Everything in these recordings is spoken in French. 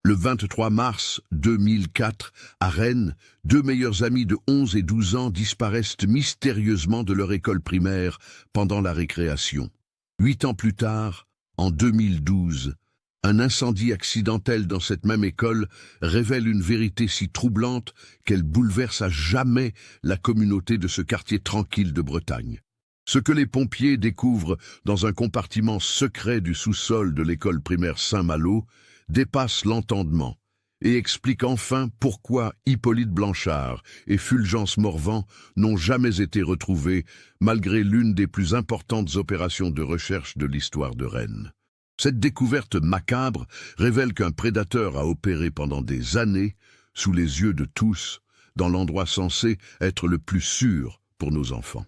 Le 23 mars 2004, à Rennes, deux meilleurs amis de 11 et 12 ans disparaissent mystérieusement de leur école primaire pendant la récréation. 8 ans plus tard, en 2012, un incendie accidentel dans cette même école révèle une vérité si troublante qu'elle bouleverse à jamais la communauté de ce quartier tranquille de Bretagne. Ce que les pompiers découvrent dans un compartiment secret du sous-sol de l'école primaire Saint-Malo dépasse l'entendement et explique enfin pourquoi Hippolyte Blanchard et Fulgence Morvan n'ont jamais été retrouvés malgré l'une des plus importantes opérations de recherche de l'histoire de Rennes. Cette découverte macabre révèle qu'un prédateur a opéré pendant des années, sous les yeux de tous, dans l'endroit censé être le plus sûr pour nos enfants.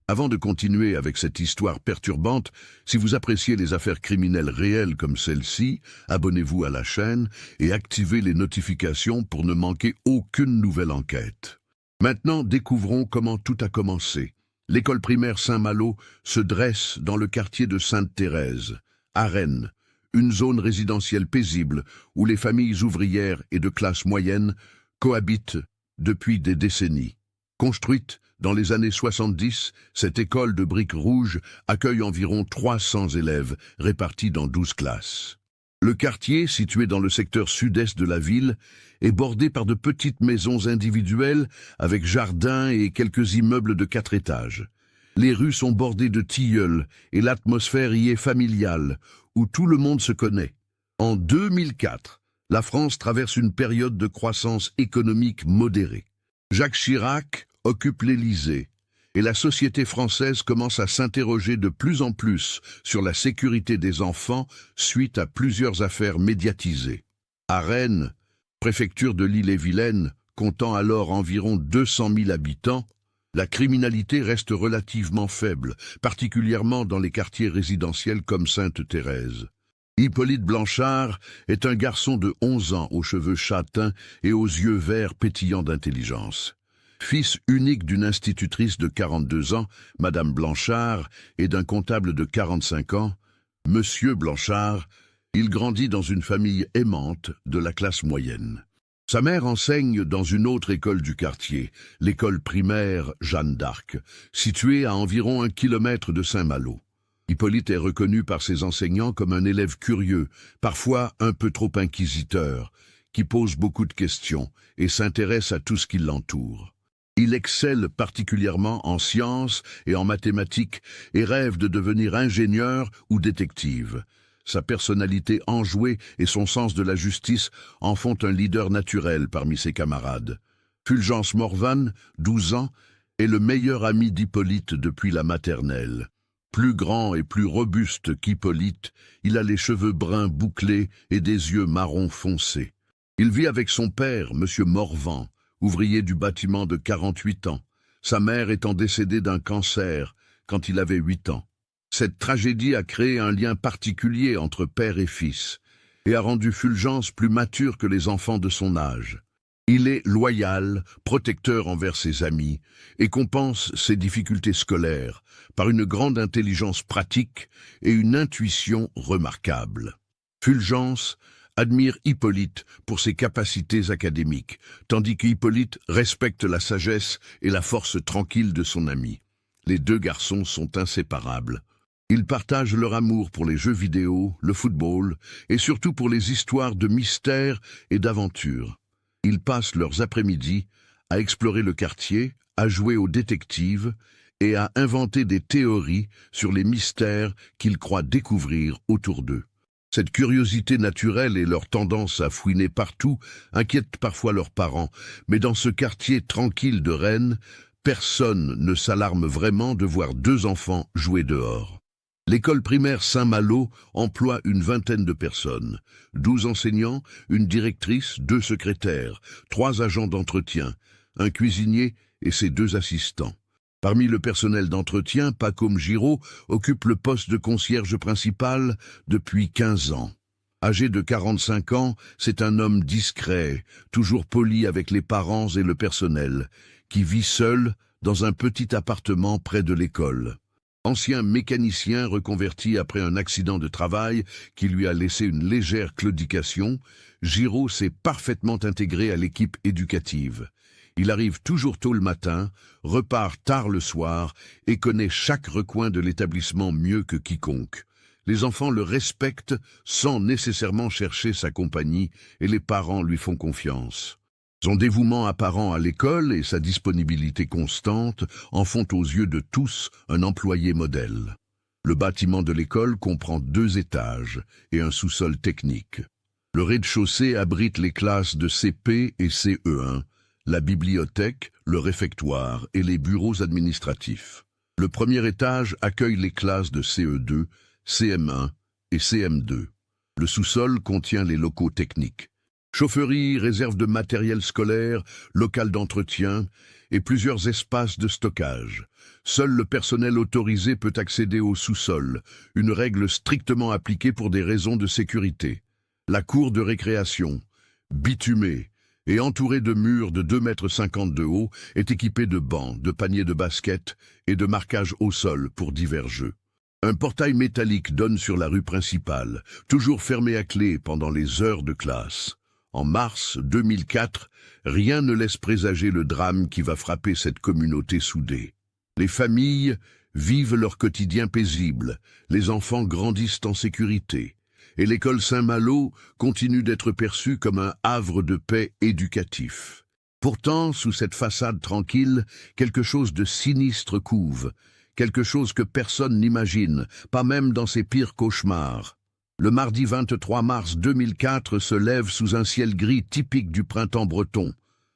Avant de continuer avec cette histoire perturbante, si vous appréciez les affaires criminelles réelles comme celle-ci, abonnez-vous à la chaîne et activez les notifications pour ne manquer aucune nouvelle enquête. Maintenant, découvrons comment tout a commencé. L'école primaire Saint-Malo se dresse dans le quartier de Sainte-Thérèse, à Rennes, une zone résidentielle paisible où les familles ouvrières et de classe moyenne cohabitent depuis des décennies. Construite dans les années 70, cette école de briques rouges accueille environ 300 élèves répartis dans 12 classes. Le quartier, situé dans le secteur sud-est de la ville, est bordé par de petites maisons individuelles avec jardins et quelques immeubles de 4 étages. Les rues sont bordées de tilleuls et l'atmosphère y est familiale, où tout le monde se connaît. En 2004, la France traverse une période de croissance économique modérée. Jacques Chirac occupe l'Élysée et la société française commence à s'interroger de plus en plus sur la sécurité des enfants suite à plusieurs affaires médiatisées. À Rennes, préfecture de l'Ille-et-Vilaine, comptant alors environ 200 000 habitants, la criminalité reste relativement faible, particulièrement dans les quartiers résidentiels comme Sainte-Thérèse. Hippolyte Blanchard est un garçon de 11 ans aux cheveux châtains et aux yeux verts pétillants d'intelligence. Fils unique d'une institutrice de 42 ans, Madame Blanchard, et d'un comptable de 45 ans, Monsieur Blanchard, il grandit dans une famille aimante de la classe moyenne. Sa mère enseigne dans une autre école du quartier, l'école primaire Jeanne d'Arc, située à environ 1 kilomètre de Saint-Malo. Hippolyte est reconnu par ses enseignants comme un élève curieux, parfois un peu trop inquisiteur, qui pose beaucoup de questions et s'intéresse à tout ce qui l'entoure. Il excelle particulièrement en sciences et en mathématiques et rêve de devenir ingénieur ou détective. Sa personnalité enjouée et son sens de la justice en font un leader naturel parmi ses camarades. Fulgence Morvan, 12 ans, est le meilleur ami d'Hippolyte depuis la maternelle. Plus grand et plus robuste qu'Hippolyte, il a les cheveux bruns bouclés et des yeux marron foncé. Il vit avec son père, Monsieur Morvan, ouvrier du bâtiment de 48 ans, sa mère étant décédée d'un cancer quand il avait 8 ans. Cette tragédie a créé un lien particulier entre père et fils et a rendu Fulgence plus mature que les enfants de son âge. Il est loyal, protecteur envers ses amis et compense ses difficultés scolaires par une grande intelligence pratique et une intuition remarquable. Fulgence admire Hippolyte pour ses capacités académiques, tandis qu'Hippolyte respecte la sagesse et la force tranquille de son ami. Les deux garçons sont inséparables. Ils partagent leur amour pour les jeux vidéo, le football et surtout pour les histoires de mystère et d'aventure. Ils passent leurs après-midi à explorer le quartier, à jouer aux détectives et à inventer des théories sur les mystères qu'ils croient découvrir autour d'eux. Cette curiosité naturelle et leur tendance à fouiner partout inquiètent parfois leurs parents, mais dans ce quartier tranquille de Rennes, personne ne s'alarme vraiment de voir deux enfants jouer dehors. L'école primaire Saint-Malo emploie une vingtaine de personnes, 12 enseignants, une directrice, 2 secrétaires, 3 agents d'entretien, un cuisinier et ses 2 assistants. Parmi le personnel d'entretien, Pacôme Giraud occupe le poste de concierge principal depuis 15 ans. Âgé de 45 ans, c'est un homme discret, toujours poli avec les parents et le personnel, qui vit seul dans un petit appartement près de l'école. Ancien mécanicien reconverti après un accident de travail qui lui a laissé une légère claudication, Giraud s'est parfaitement intégré à l'équipe éducative. Il arrive toujours tôt le matin, repart tard le soir et connaît chaque recoin de l'établissement mieux que quiconque. Les enfants le respectent sans nécessairement chercher sa compagnie et les parents lui font confiance. Son dévouement apparent à l'école et sa disponibilité constante en font aux yeux de tous un employé modèle. Le bâtiment de l'école comprend 2 étages et un sous-sol technique. Le rez-de-chaussée abrite les classes de CP et CE1, la bibliothèque, le réfectoire et les bureaux administratifs. Le premier étage accueille les classes de CE2, CM1 et CM2. Le sous-sol contient les locaux techniques. Chaufferie, réserve de matériel scolaire, local d'entretien et plusieurs espaces de stockage. Seul le personnel autorisé peut accéder au sous-sol, une règle strictement appliquée pour des raisons de sécurité. La cour de récréation, bitumée et entourée de murs de 2,50 m de haut, est équipée de bancs, de paniers de basket et de marquages au sol pour divers jeux. Un portail métallique donne sur la rue principale, toujours fermé à clé pendant les heures de classe. En mars 2004, rien ne laisse présager le drame qui va frapper cette communauté soudée. Les familles vivent leur quotidien paisible, les enfants grandissent en sécurité, et l'école Saint-Malo continue d'être perçue comme un havre de paix éducatif. Pourtant, sous cette façade tranquille, quelque chose de sinistre couve, quelque chose que personne n'imagine, pas même dans ses pires cauchemars. Le mardi 23 mars 2004 se lève sous un ciel gris typique du printemps breton.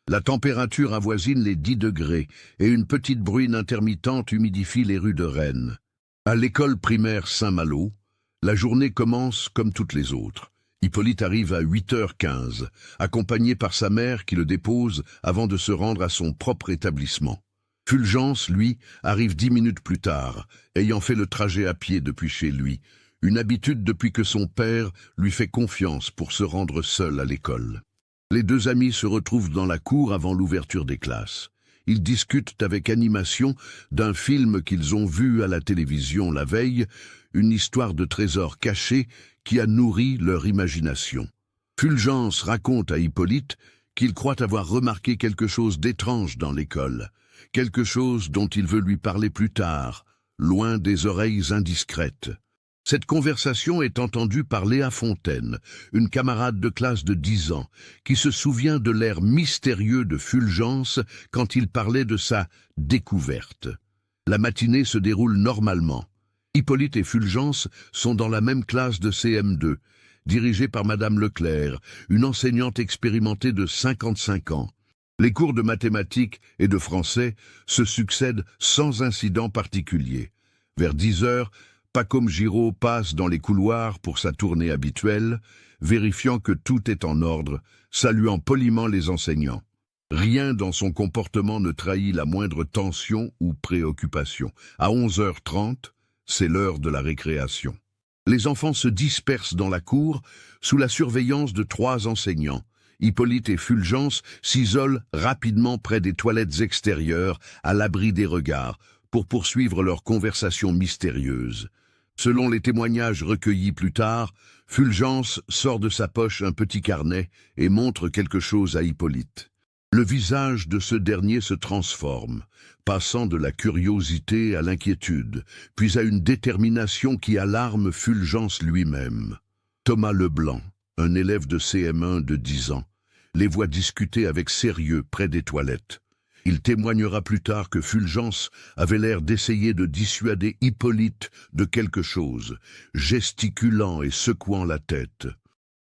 La température avoisine les 10 degrés et une petite bruine intermittente humidifie les rues de Rennes. À l'école primaire Saint-Malo, la journée commence comme toutes les autres. Hippolyte arrive à 8h15, accompagné par sa mère qui le dépose avant de se rendre à son propre établissement. Fulgence, lui, arrive 10 minutes plus tard, ayant fait le trajet à pied depuis chez lui, une habitude depuis que son père lui fait confiance pour se rendre seul à l'école. Les 2 amis se retrouvent dans la cour avant l'ouverture des classes. Ils discutent avec animation d'un film qu'ils ont vu à la télévision la veille, une histoire de trésors cachés qui a nourri leur imagination. Fulgence raconte à Hippolyte qu'il croit avoir remarqué quelque chose d'étrange dans l'école, quelque chose dont il veut lui parler plus tard, loin des oreilles indiscrètes. Cette conversation est entendue par Léa Fontaine, une camarade de classe de 10 ans, qui se souvient de l'air mystérieux de Fulgence quand il parlait de sa découverte. La matinée se déroule normalement. Hippolyte et Fulgence sont dans la même classe de CM2, dirigée par Madame Leclerc, une enseignante expérimentée de 55 ans. Les cours de mathématiques et de français se succèdent sans incident particulier. Vers 10 heures, Pacôme Giraud passe dans les couloirs pour sa tournée habituelle, vérifiant que tout est en ordre, saluant poliment les enseignants. Rien dans son comportement ne trahit la moindre tension ou préoccupation. À 11h30, c'est l'heure de la récréation. Les enfants se dispersent dans la cour sous la surveillance de 3 enseignants. Hippolyte et Fulgence s'isolent rapidement près des toilettes extérieures, à l'abri des regards, pour poursuivre leur conversation mystérieuse. Selon les témoignages recueillis plus tard, Fulgence sort de sa poche un petit carnet et montre quelque chose à Hippolyte. Le visage de ce dernier se transforme, passant de la curiosité à l'inquiétude, puis à une détermination qui alarme Fulgence lui-même. Thomas Leblanc, un élève de CM1 de 10 ans, les voit discuter avec sérieux près des toilettes. Il témoignera plus tard que Fulgence avait l'air d'essayer de dissuader Hippolyte de quelque chose, gesticulant et secouant la tête.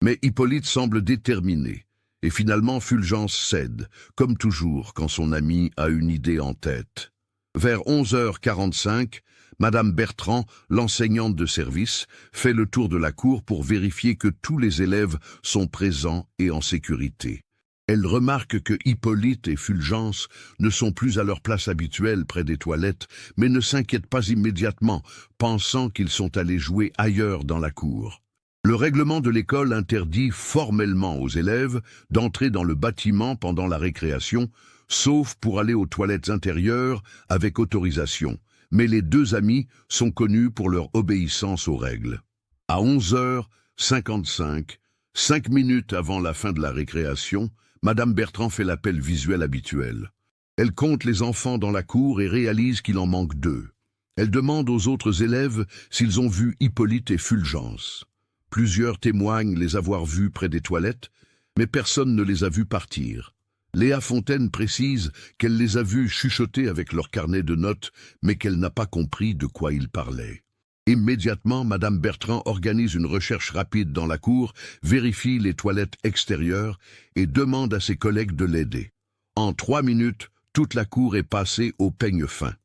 Mais Hippolyte semble déterminé, et finalement Fulgence cède, comme toujours quand son ami a une idée en tête. Vers 11h45, Madame Bertrand, l'enseignante de service, fait le tour de la cour pour vérifier que tous les élèves sont présents et en sécurité. Elle remarque que Hippolyte et Fulgence ne sont plus à leur place habituelle près des toilettes, mais ne s'inquiètent pas immédiatement, pensant qu'ils sont allés jouer ailleurs dans la cour. Le règlement de l'école interdit formellement aux élèves d'entrer dans le bâtiment pendant la récréation, sauf pour aller aux toilettes intérieures avec autorisation, mais les deux amis sont connus pour leur obéissance aux règles. À 11h55, 5 minutes avant la fin de la récréation, Madame Bertrand fait l'appel visuel habituel. Elle compte les enfants dans la cour et réalise qu'il en manque 2. Elle demande aux autres élèves s'ils ont vu Hippolyte et Fulgence. Plusieurs témoignent les avoir vus près des toilettes, mais personne ne les a vus partir. Léa Fontaine précise qu'elle les a vus chuchoter avec leur carnet de notes, mais qu'elle n'a pas compris de quoi ils parlaient. Immédiatement, Madame Bertrand organise une recherche rapide dans la cour, vérifie les toilettes extérieures et demande à ses collègues de l'aider. En 3 minutes, toute la cour est passée au peigne fin.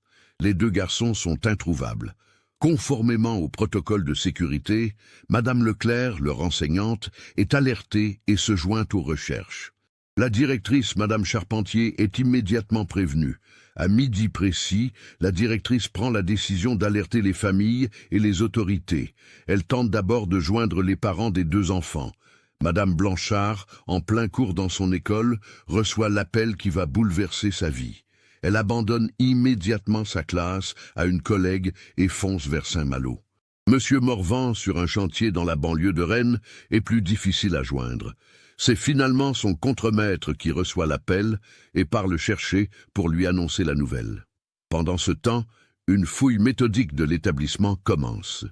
Les 2 garçons sont introuvables. Conformément au protocole de sécurité, Madame Leclerc, leur enseignante, est alertée et se joint aux recherches. La directrice, Madame Charpentier, est immédiatement prévenue. À midi précis, la directrice prend la décision d'alerter les familles et les autorités. Elle tente d'abord de joindre les parents des 2 enfants. Madame Blanchard, en plein cours dans son école, reçoit l'appel qui va bouleverser sa vie. Elle abandonne immédiatement sa classe à une collègue et fonce vers Saint-Malo. Monsieur Morvan, sur un chantier dans la banlieue de Rennes, est plus difficile à joindre. C'est finalement son contremaître qui reçoit l'appel et part le chercher pour lui annoncer la nouvelle. Pendant ce temps, une fouille méthodique de l'établissement commence.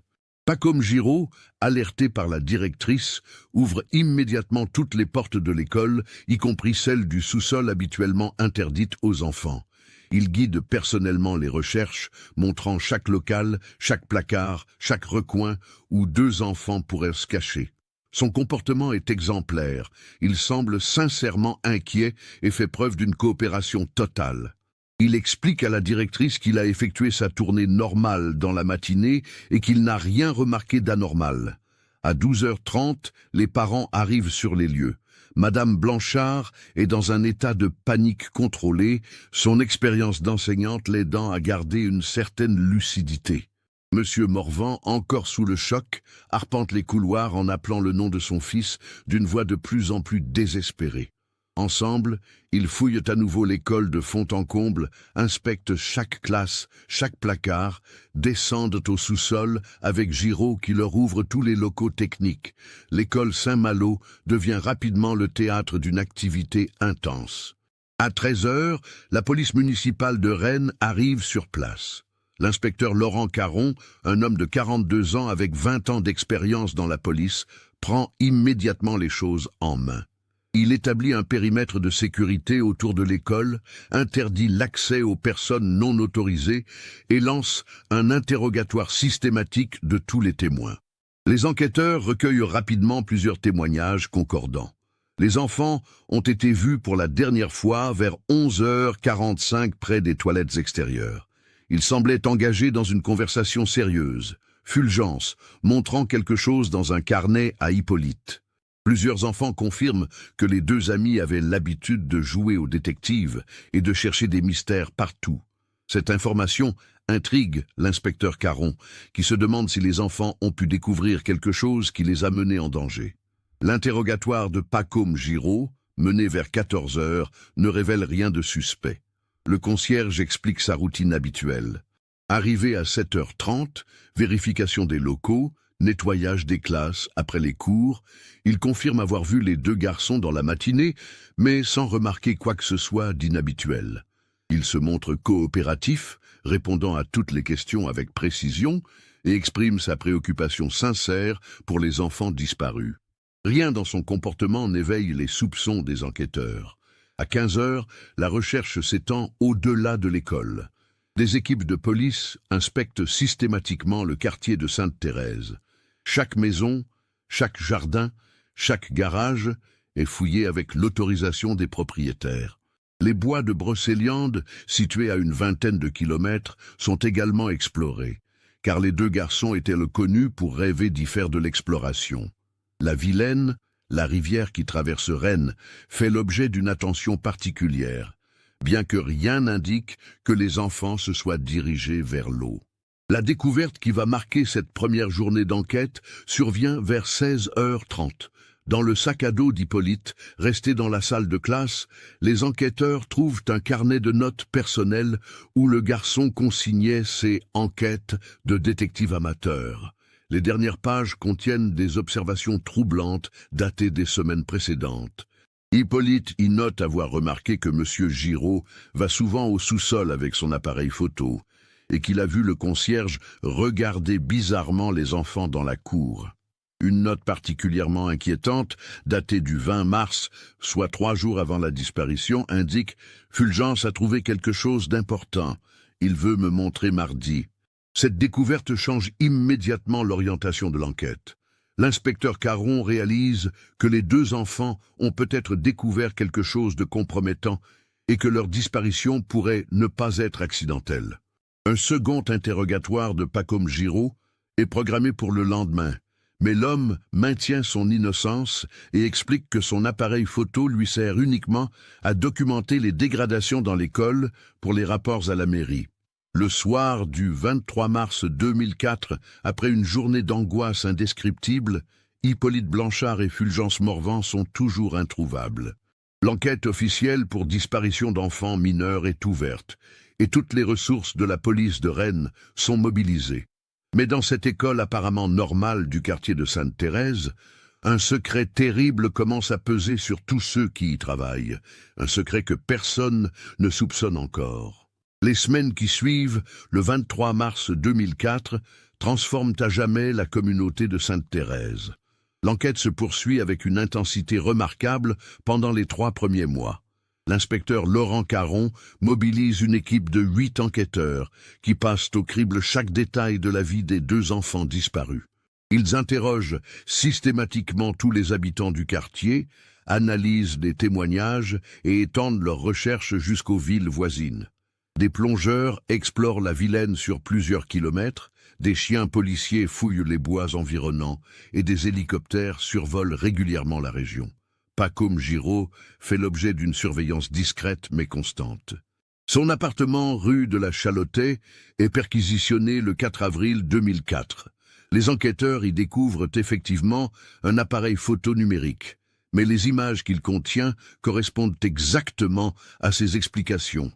Pacôme Giraud, alerté par la directrice, ouvre immédiatement toutes les portes de l'école, y compris celles du sous-sol habituellement interdites aux enfants. Il guide personnellement les recherches, montrant chaque local, chaque placard, chaque recoin où 2 enfants pourraient se cacher. Son comportement est exemplaire. Il semble sincèrement inquiet et fait preuve d'une coopération totale. Il explique à la directrice qu'il a effectué sa tournée normale dans la matinée et qu'il n'a rien remarqué d'anormal. À 12h30, les parents arrivent sur les lieux. Madame Blanchard est dans un état de panique contrôlée, son expérience d'enseignante l'aidant à garder une certaine lucidité. Monsieur Morvan, encore sous le choc, arpente les couloirs en appelant le nom de son fils d'une voix de plus en plus désespérée. Ensemble, ils fouillent à nouveau l'école de fond en comble, inspectent chaque classe, chaque placard, descendent au sous-sol avec Giraud qui leur ouvre tous les locaux techniques. L'école Saint-Malo devient rapidement le théâtre d'une activité intense. À 13h, la police municipale de Rennes arrive sur place. L'inspecteur Laurent Caron, un homme de 42 ans avec 20 ans d'expérience dans la police, prend immédiatement les choses en main. Il établit un périmètre de sécurité autour de l'école, interdit l'accès aux personnes non autorisées et lance un interrogatoire systématique de tous les témoins. Les enquêteurs recueillent rapidement plusieurs témoignages concordants. Les enfants ont été vus pour la dernière fois vers 11h45 près des toilettes extérieures. Ils semblaient engagés dans une conversation sérieuse. Fulgence, montrant quelque chose dans un carnet à Hippolyte. Plusieurs enfants confirment que les 2 amis avaient l'habitude de jouer aux détectives et de chercher des mystères partout. Cette information intrigue l'inspecteur Caron, qui se demande si les enfants ont pu découvrir quelque chose qui les a menés en danger. L'interrogatoire de Pacôme Giraud, mené vers 14h, ne révèle rien de suspect. Le concierge explique sa routine habituelle. Arrivé à 7h30, vérification des locaux, nettoyage des classes après les cours, il confirme avoir vu les 2 garçons dans la matinée, mais sans remarquer quoi que ce soit d'inhabituel. Il se montre coopératif, répondant à toutes les questions avec précision, et exprime sa préoccupation sincère pour les enfants disparus. Rien dans son comportement n'éveille les soupçons des enquêteurs. À 15h, la recherche s'étend au-delà de l'école. Des équipes de police inspectent systématiquement le quartier de Sainte-Thérèse. Chaque maison, chaque jardin, chaque garage est fouillé avec l'autorisation des propriétaires. Les bois de Brocéliande, situés à une vingtaine de kilomètres, sont également explorés, car les 2 garçons étaient connus pour rêver d'y faire de l'exploration. La Vilaine, la rivière qui traverse Rennes, fait l'objet d'une attention particulière, bien que rien n'indique que les enfants se soient dirigés vers l'eau. La découverte qui va marquer cette première journée d'enquête survient vers 16h30. Dans le sac à dos d'Hippolyte, resté dans la salle de classe, les enquêteurs trouvent un carnet de notes personnelles où le garçon consignait ses enquêtes de détective amateur. Les dernières pages contiennent des observations troublantes datées des semaines précédentes. Hippolyte y note avoir remarqué que M. Giraud va souvent au sous-sol avec son appareil photo et qu'il a vu le concierge regarder bizarrement les enfants dans la cour. Une note particulièrement inquiétante, datée du 20 mars, soit 3 jours avant la disparition, indique « Fulgence a trouvé quelque chose d'important. Il veut me montrer mardi ». Cette découverte change immédiatement l'orientation de l'enquête. L'inspecteur Caron réalise que les 2 enfants ont peut-être découvert quelque chose de compromettant et que leur disparition pourrait ne pas être accidentelle. Un second interrogatoire de Pacôme Giraud est programmé pour le lendemain. Mais l'homme maintient son innocence et explique que son appareil photo lui sert uniquement à documenter les dégradations dans l'école pour les rapports à la mairie. Le soir du 23 mars 2004, après une journée d'angoisse indescriptible, Hippolyte Blanchard et Fulgence Morvan sont toujours introuvables. L'enquête officielle pour disparition d'enfants mineurs est ouverte et toutes les ressources de la police de Rennes sont mobilisées. Mais dans cette école apparemment normale du quartier de Sainte-Thérèse, un secret terrible commence à peser sur tous ceux qui y travaillent, un secret que personne ne soupçonne encore. Les semaines qui suivent, le 23 mars 2004, transforment à jamais la communauté de Sainte-Thérèse. L'enquête se poursuit avec une intensité remarquable pendant les 3 premiers mois. L'inspecteur Laurent Caron mobilise une équipe de 8 enquêteurs qui passent au crible chaque détail de la vie des 2 enfants disparus. Ils interrogent systématiquement tous les habitants du quartier, analysent les témoignages et étendent leurs recherches jusqu'aux villes voisines. Des plongeurs explorent la Vilaine sur plusieurs kilomètres, des chiens policiers fouillent les bois environnants et des hélicoptères survolent régulièrement la région. Pacôme Giraud fait l'objet d'une surveillance discrète mais constante. Son appartement rue de la Chalotais est perquisitionné le 4 avril 2004. Les enquêteurs y découvrent effectivement un appareil photo numérique, mais les images qu'il contient correspondent exactement à ses explications.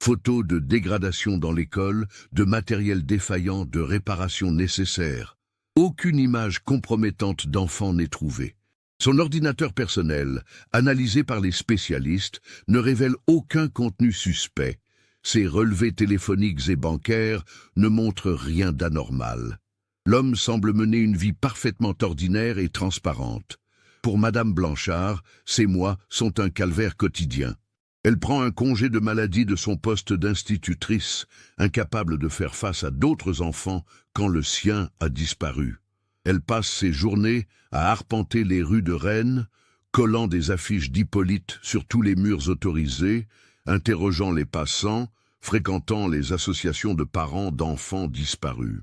Photos de dégradation dans l'école, de matériel défaillant, de réparation nécessaires. Aucune image compromettante d'enfant n'est trouvée. Son ordinateur personnel, analysé par les spécialistes, ne révèle aucun contenu suspect. Ses relevés téléphoniques et bancaires ne montrent rien d'anormal. L'homme semble mener une vie parfaitement ordinaire et transparente. Pour Madame Blanchard, ces mois sont un calvaire quotidien. Elle prend un congé de maladie de son poste d'institutrice, incapable de faire face à d'autres enfants quand le sien a disparu. Elle passe ses journées à arpenter les rues de Rennes, collant des affiches d'Hippolyte sur tous les murs autorisés, interrogeant les passants, fréquentant les associations de parents d'enfants disparus.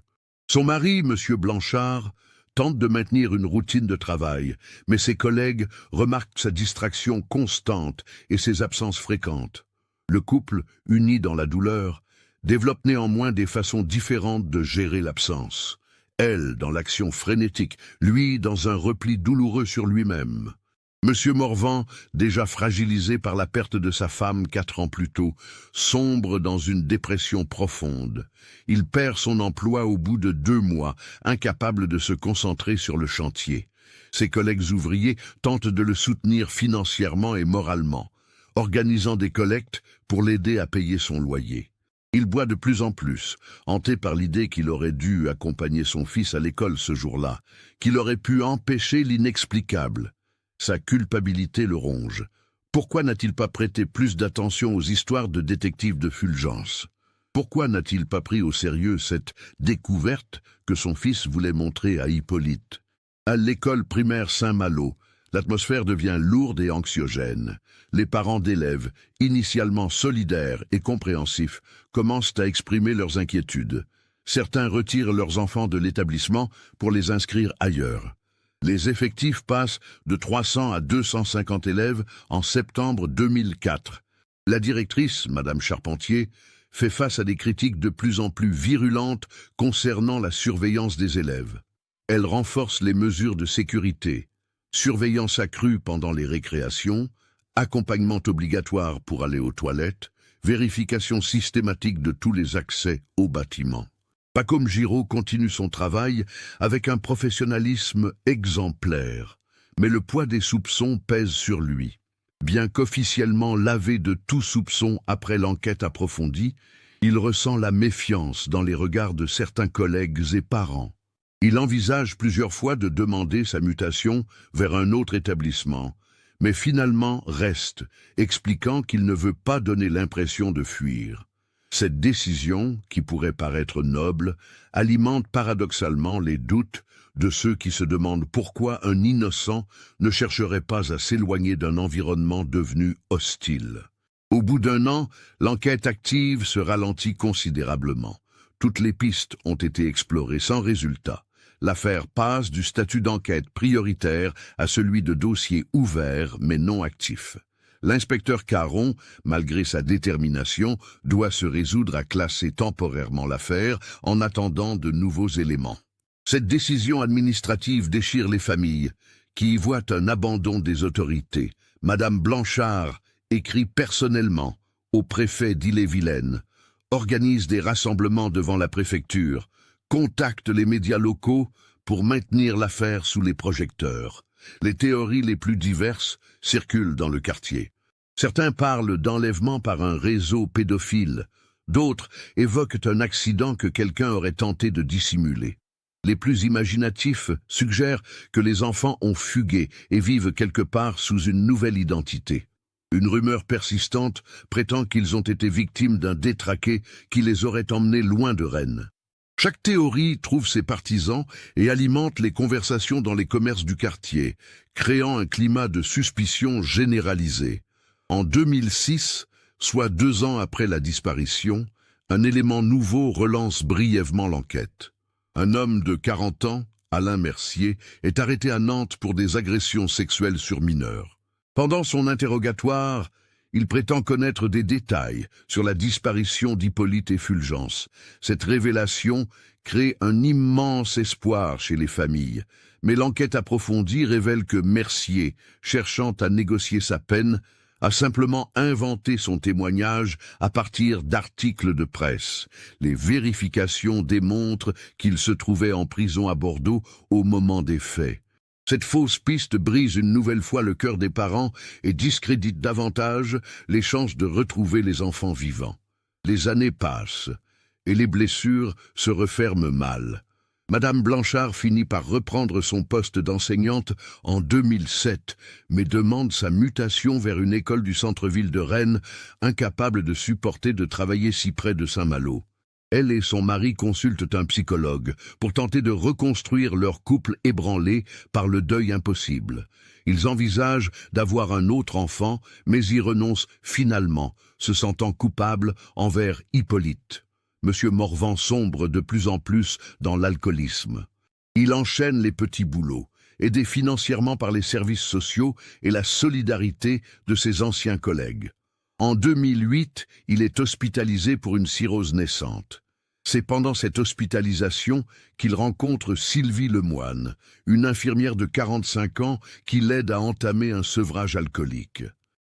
Son mari, M. Blanchard, tente de maintenir une routine de travail, mais ses collègues remarquent sa distraction constante et ses absences fréquentes. Le couple, uni dans la douleur, développe néanmoins des façons différentes de gérer l'absence. Elle dans l'action frénétique, lui dans un repli douloureux sur lui-même. Monsieur Morvan, déjà fragilisé par la perte de sa femme 4 ans plus tôt, sombre dans une dépression profonde. Il perd son emploi au bout de 2 mois, incapable de se concentrer sur le chantier. Ses collègues ouvriers tentent de le soutenir financièrement et moralement, organisant des collectes pour l'aider à payer son loyer. Il boit de plus en plus, hanté par l'idée qu'il aurait dû accompagner son fils à l'école ce jour-là, qu'il aurait pu empêcher l'inexplicable. Sa culpabilité le ronge. Pourquoi n'a-t-il pas prêté plus d'attention aux histoires de détectives de Fulgence? Pourquoi n'a-t-il pas pris au sérieux cette découverte que son fils voulait montrer à Hippolyte? À l'école primaire Saint-Malo, l'atmosphère devient lourde et anxiogène. Les parents d'élèves, initialement solidaires et compréhensifs, commencent à exprimer leurs inquiétudes. Certains retirent leurs enfants de l'établissement pour les inscrire ailleurs. Les effectifs passent de 300 à 250 élèves en septembre 2004. La directrice, Madame Charpentier, fait face à des critiques de plus en plus virulentes concernant la surveillance des élèves. Elle renforce les mesures de sécurité, Surveillance accrue pendant les récréations, accompagnement obligatoire pour aller aux toilettes, vérification systématique de tous les accès au bâtiment. Pacôme Giraud continue son travail avec un professionnalisme exemplaire, mais le poids des soupçons pèse sur lui. Bien qu'officiellement lavé de tout soupçon après l'enquête approfondie, il ressent la méfiance dans les regards de certains collègues et parents. Il envisage plusieurs fois de demander sa mutation vers un autre établissement, mais finalement reste, expliquant qu'il ne veut pas donner l'impression de fuir. Cette décision, qui pourrait paraître noble, alimente paradoxalement les doutes de ceux qui se demandent pourquoi un innocent ne chercherait pas à s'éloigner d'un environnement devenu hostile. Au bout d'un an, l'enquête active se ralentit considérablement. Toutes les pistes ont été explorées sans résultat. L'affaire passe du statut d'enquête prioritaire à celui de dossier ouvert mais non actif. L'inspecteur Caron, malgré sa détermination, doit se résoudre à classer temporairement l'affaire en attendant de nouveaux éléments. Cette décision administrative déchire les familles, qui y voient un abandon des autorités. Madame Blanchard écrit personnellement au préfet d'Ille-et-Vilaine, organise des rassemblements devant la préfecture, contacte les médias locaux pour maintenir l'affaire sous les projecteurs. Les théories les plus diverses circulent dans le quartier. Certains parlent d'enlèvement par un réseau pédophile, d'autres évoquent un accident que quelqu'un aurait tenté de dissimuler. Les plus imaginatifs suggèrent que les enfants ont fugué et vivent quelque part sous une nouvelle identité. Une rumeur persistante prétend qu'ils ont été victimes d'un détraqué qui les aurait emmenés loin de Rennes. Chaque théorie trouve ses partisans et alimente les conversations dans les commerces du quartier, créant un climat de suspicion généralisé. En 2006, soit 2 ans après la disparition, un élément nouveau relance brièvement l'enquête. Un homme de 40 ans, Alain Mercier, est arrêté à Nantes pour des agressions sexuelles sur mineurs. Pendant son interrogatoire, il prétend connaître des détails sur la disparition d'Hippolyte et Fulgence. Cette révélation crée un immense espoir chez les familles, mais l'enquête approfondie révèle que Mercier, cherchant à négocier sa peine, a simplement inventé son témoignage à partir d'articles de presse. Les vérifications démontrent qu'il se trouvait en prison à Bordeaux au moment des faits. Cette fausse piste brise une nouvelle fois le cœur des parents et discrédite davantage les chances de retrouver les enfants vivants. Les années passent et les blessures se referment mal. Madame Blanchard finit par reprendre son poste d'enseignante en 2007, mais demande sa mutation vers une école du centre-ville de Rennes, incapable de supporter de travailler si près de Saint-Malo. Elle et son mari consultent un psychologue pour tenter de reconstruire leur couple ébranlé par le deuil impossible. Ils envisagent d'avoir un autre enfant, mais y renoncent finalement, se sentant coupables envers Hippolyte. Monsieur Morvan sombre de plus en plus dans l'alcoolisme. Il enchaîne les petits boulots, aidé financièrement par les services sociaux et la solidarité de ses anciens collègues. En 2008, il est hospitalisé pour une cirrhose naissante. C'est pendant cette hospitalisation qu'il rencontre Sylvie Lemoine, une infirmière de 45 ans qui l'aide à entamer un sevrage alcoolique.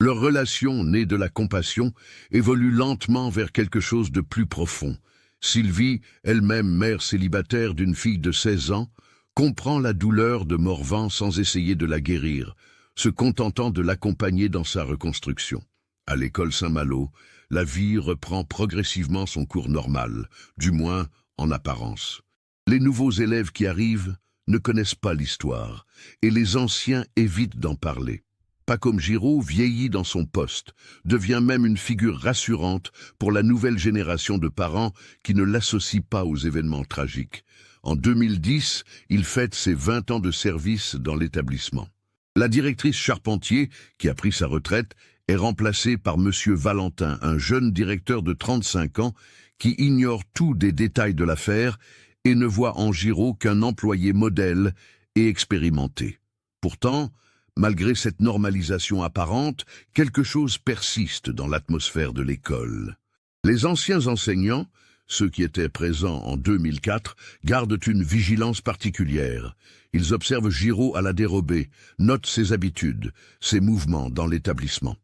Leur relation, née de la compassion, évolue lentement vers quelque chose de plus profond. Sylvie, elle-même mère célibataire d'une fille de 16 ans, comprend la douleur de Morvan sans essayer de la guérir, se contentant de l'accompagner dans sa reconstruction. À l'école Saint-Malo, la vie reprend progressivement son cours normal, du moins en apparence. Les nouveaux élèves qui arrivent ne connaissent pas l'histoire, et les anciens évitent d'en parler. Pacôme Giraud vieillit dans son poste, devient même une figure rassurante pour la nouvelle génération de parents qui ne l'associent pas aux événements tragiques. En 2010, il fête ses 20 ans de service dans l'établissement. La directrice Charpentier, qui a pris sa retraite, est remplacée par Monsieur Valentin, un jeune directeur de 35 ans qui ignore tout des détails de l'affaire et ne voit en Giraud qu'un employé modèle et expérimenté. Pourtant, malgré cette normalisation apparente, quelque chose persiste dans l'atmosphère de l'école. Les anciens enseignants, ceux qui étaient présents en 2004, gardent une vigilance particulière. Ils observent Giraud à la dérobée, notent ses habitudes, ses mouvements dans l'établissement.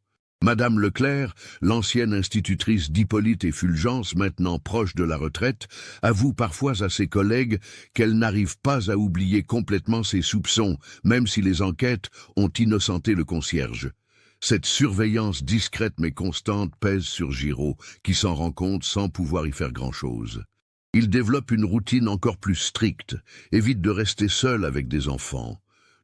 Madame Leclerc, l'ancienne institutrice d'Hippolyte et Fulgence, maintenant proche de la retraite, avoue parfois à ses collègues qu'elle n'arrive pas à oublier complètement ses soupçons, même si les enquêtes ont innocenté le concierge. Cette surveillance discrète mais constante pèse sur Giraud, qui s'en rend compte sans pouvoir y faire grand-chose. Il développe une routine encore plus stricte, évite de rester seul avec des enfants,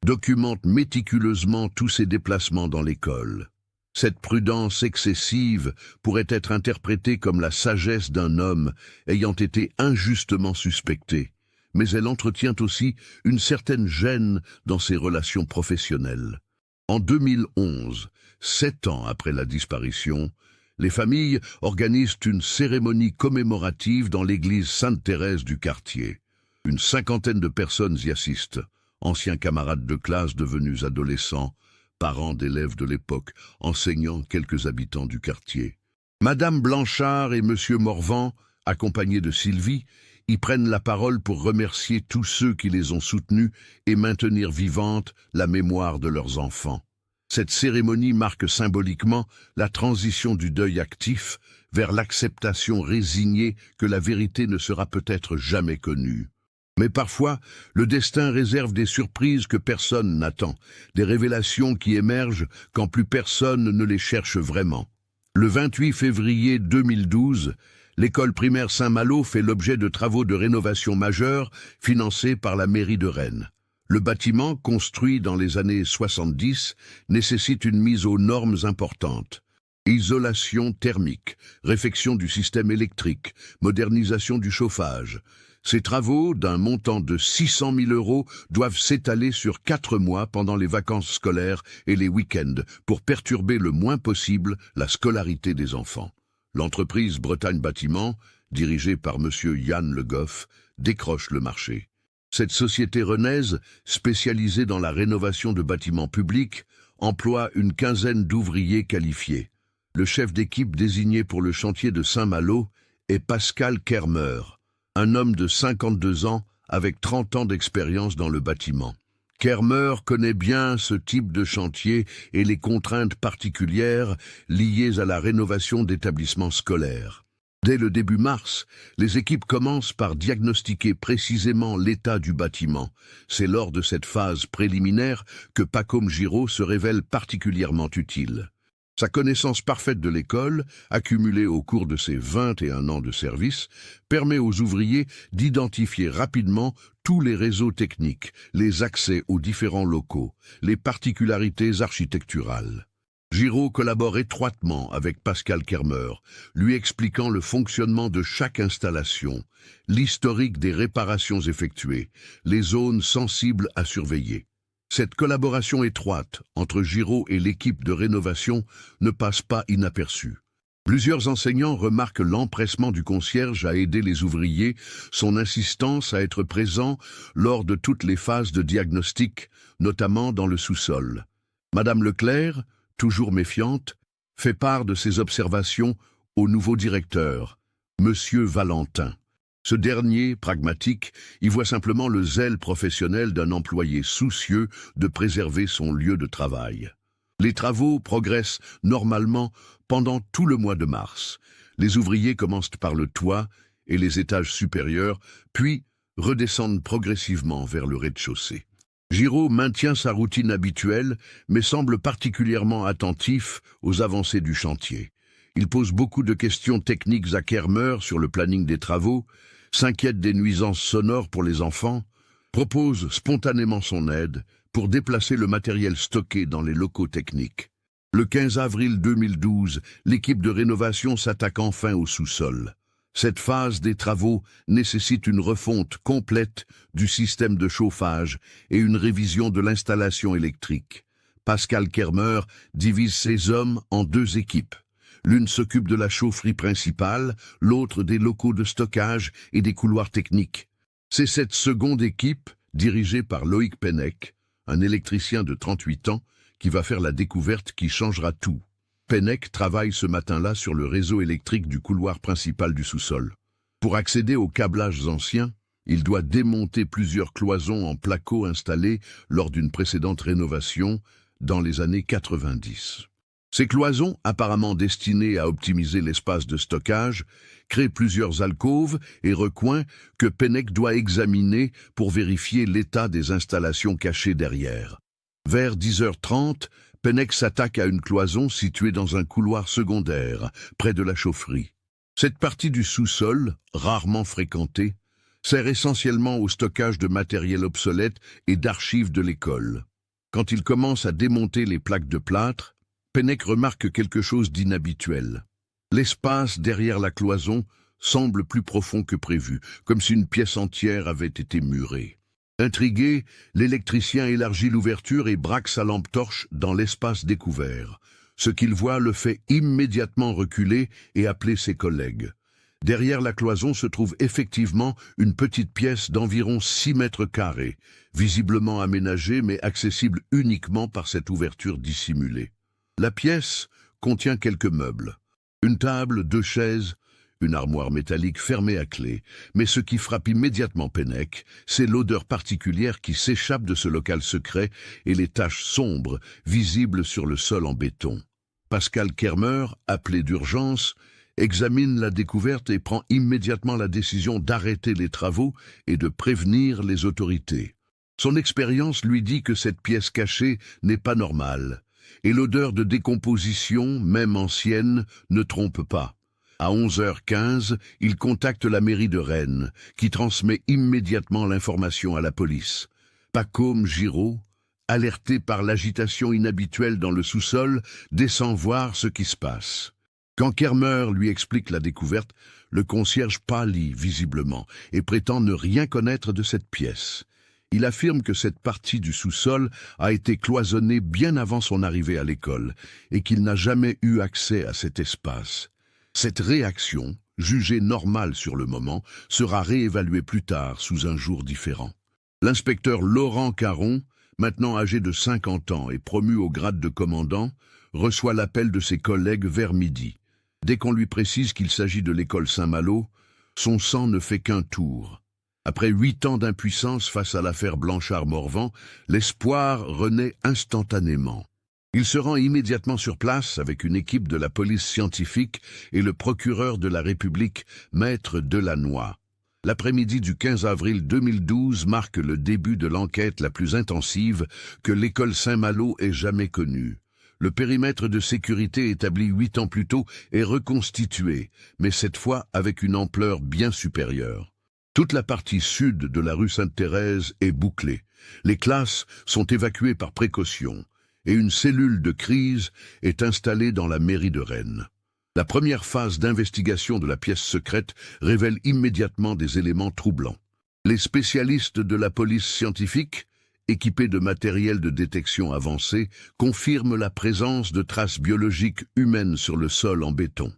documente méticuleusement tous ses déplacements dans l'école. Cette prudence excessive pourrait être interprétée comme la sagesse d'un homme ayant été injustement suspecté, mais elle entretient aussi une certaine gêne dans ses relations professionnelles. En 2011, 7 ans après la disparition, les familles organisent une cérémonie commémorative dans l'église Sainte-Thérèse du quartier. Une cinquantaine de personnes y assistent, anciens camarades de classe devenus adolescents, parents d'élèves de l'époque, enseignants, quelques habitants du quartier. Madame Blanchard et Monsieur Morvan, accompagnés de Sylvie, y prennent la parole pour remercier tous ceux qui les ont soutenus et maintenir vivante la mémoire de leurs enfants. Cette cérémonie marque symboliquement la transition du deuil actif vers l'acceptation résignée que la vérité ne sera peut-être jamais connue. Mais parfois, le destin réserve des surprises que personne n'attend, des révélations qui émergent quand plus personne ne les cherche vraiment. Le 28 février 2012, l'école primaire Saint-Malo fait l'objet de travaux de rénovation majeurs financés par la mairie de Rennes. Le bâtiment, construit dans les années 70, nécessite une mise aux normes importantes. Isolation thermique, réfection du système électrique, modernisation du chauffage. Ces travaux, d'un montant de 600 000 €, doivent s'étaler sur 4 mois pendant les vacances scolaires et les week-ends pour perturber le moins possible la scolarité des enfants. L'entreprise Bretagne Bâtiment, dirigée par M. Yann Le Goff, décroche le marché. Cette société rennaise, spécialisée dans la rénovation de bâtiments publics, emploie une quinzaine d'ouvriers qualifiés. Le chef d'équipe désigné pour le chantier de Saint-Malo est Pascal Kermer, un homme de 52 ans avec 30 ans d'expérience dans le bâtiment. Kermer connaît bien ce type de chantier et les contraintes particulières liées à la rénovation d'établissements scolaires. Dès le début mars, les équipes commencent par diagnostiquer précisément l'état du bâtiment. C'est lors de cette phase préliminaire que Pacôme Giraud se révèle particulièrement utile. Sa connaissance parfaite de l'école, accumulée au cours de ses 21 ans de service, permet aux ouvriers d'identifier rapidement tous les réseaux techniques, les accès aux différents locaux, les particularités architecturales. Giraud collabore étroitement avec Pascal Kermer, lui expliquant le fonctionnement de chaque installation, l'historique des réparations effectuées, les zones sensibles à surveiller. Cette collaboration étroite entre Giraud et l'équipe de rénovation ne passe pas inaperçue. Plusieurs enseignants remarquent l'empressement du concierge à aider les ouvriers, son insistance à être présent lors de toutes les phases de diagnostic, notamment dans le sous-sol. Madame Leclerc, toujours méfiante, fait part de ses observations au nouveau directeur, Monsieur Valentin. Ce dernier, pragmatique, y voit simplement le zèle professionnel d'un employé soucieux de préserver son lieu de travail. Les travaux progressent normalement pendant tout le mois de mars. Les ouvriers commencent par le toit et les étages supérieurs, puis redescendent progressivement vers le rez-de-chaussée. Giraud maintient sa routine habituelle, mais semble particulièrement attentif aux avancées du chantier. Il pose beaucoup de questions techniques à Kermer sur le planning des travaux, s'inquiète des nuisances sonores pour les enfants, propose spontanément son aide pour déplacer le matériel stocké dans les locaux techniques. Le 15 avril 2012, l'équipe de rénovation s'attaque enfin au sous-sol. Cette phase des travaux nécessite une refonte complète du système de chauffage et une révision de l'installation électrique. Pascal Kermer divise ses hommes en 2 équipes. L'une s'occupe de la chaufferie principale, l'autre des locaux de stockage et des couloirs techniques. C'est cette seconde équipe, dirigée par Loïc Pennec, un électricien de 38 ans, qui va faire la découverte qui changera tout. Pennec travaille ce matin-là sur le réseau électrique du couloir principal du sous-sol. Pour accéder aux câblages anciens, il doit démonter plusieurs cloisons en placo installées lors d'une précédente rénovation dans les années 90. Ces cloisons, apparemment destinées à optimiser l'espace de stockage, créent plusieurs alcôves et recoins que Penneck doit examiner pour vérifier l'état des installations cachées derrière. Vers 10h30, Penneck s'attaque à une cloison située dans un couloir secondaire, près de la chaufferie. Cette partie du sous-sol, rarement fréquentée, sert essentiellement au stockage de matériel obsolète et d'archives de l'école. Quand il commence à démonter les plaques de plâtre, Penneck remarque quelque chose d'inhabituel. L'espace derrière la cloison semble plus profond que prévu, comme si une pièce entière avait été murée. Intrigué, l'électricien élargit l'ouverture et braque sa lampe torche dans l'espace découvert. Ce qu'il voit le fait immédiatement reculer et appeler ses collègues. Derrière la cloison se trouve effectivement une petite pièce d'environ 6 mètres carrés, visiblement aménagée mais accessible uniquement par cette ouverture dissimulée. La pièce contient quelques meubles, une table, 2 chaises, une armoire métallique fermée à clé, mais ce qui frappe immédiatement Penneck, c'est l'odeur particulière qui s'échappe de ce local secret et les taches sombres visibles sur le sol en béton. Pascal Kermer, appelé d'urgence, examine la découverte et prend immédiatement la décision d'arrêter les travaux et de prévenir les autorités. Son expérience lui dit que cette pièce cachée n'est pas normale, et l'odeur de décomposition, même ancienne, ne trompe pas. À 11h15, il contacte la mairie de Rennes, qui transmet immédiatement l'information à la police. Pacôme Giraud, alerté par l'agitation inhabituelle dans le sous-sol, descend voir ce qui se passe. Quand Kermer lui explique la découverte, le concierge pâlit visiblement et prétend ne rien connaître de cette pièce. Il affirme que cette partie du sous-sol a été cloisonnée bien avant son arrivée à l'école et qu'il n'a jamais eu accès à cet espace. Cette réaction, jugée normale sur le moment, sera réévaluée plus tard sous un jour différent. L'inspecteur Laurent Caron, maintenant âgé de 50 ans et promu au grade de commandant, reçoit l'appel de ses collègues vers midi. Dès qu'on lui précise qu'il s'agit de l'école Saint-Malo, son sang ne fait qu'un tour. Après 8 ans d'impuissance face à l'affaire Blanchard-Morvan, l'espoir renaît instantanément. Il se rend immédiatement sur place avec une équipe de la police scientifique et le procureur de la République, Maître Delannoy. L'après-midi du 15 avril 2012 marque le début de l'enquête la plus intensive que l'école Saint-Malo ait jamais connue. Le périmètre de sécurité établi 8 ans plus tôt est reconstitué, mais cette fois avec une ampleur bien supérieure. Toute la partie sud de la rue Sainte-Thérèse est bouclée. Les classes sont évacuées par précaution et une cellule de crise est installée dans la mairie de Rennes. La première phase d'investigation de la pièce secrète révèle immédiatement des éléments troublants. Les spécialistes de la police scientifique, équipés de matériel de détection avancé, confirment la présence de traces biologiques humaines sur le sol en béton.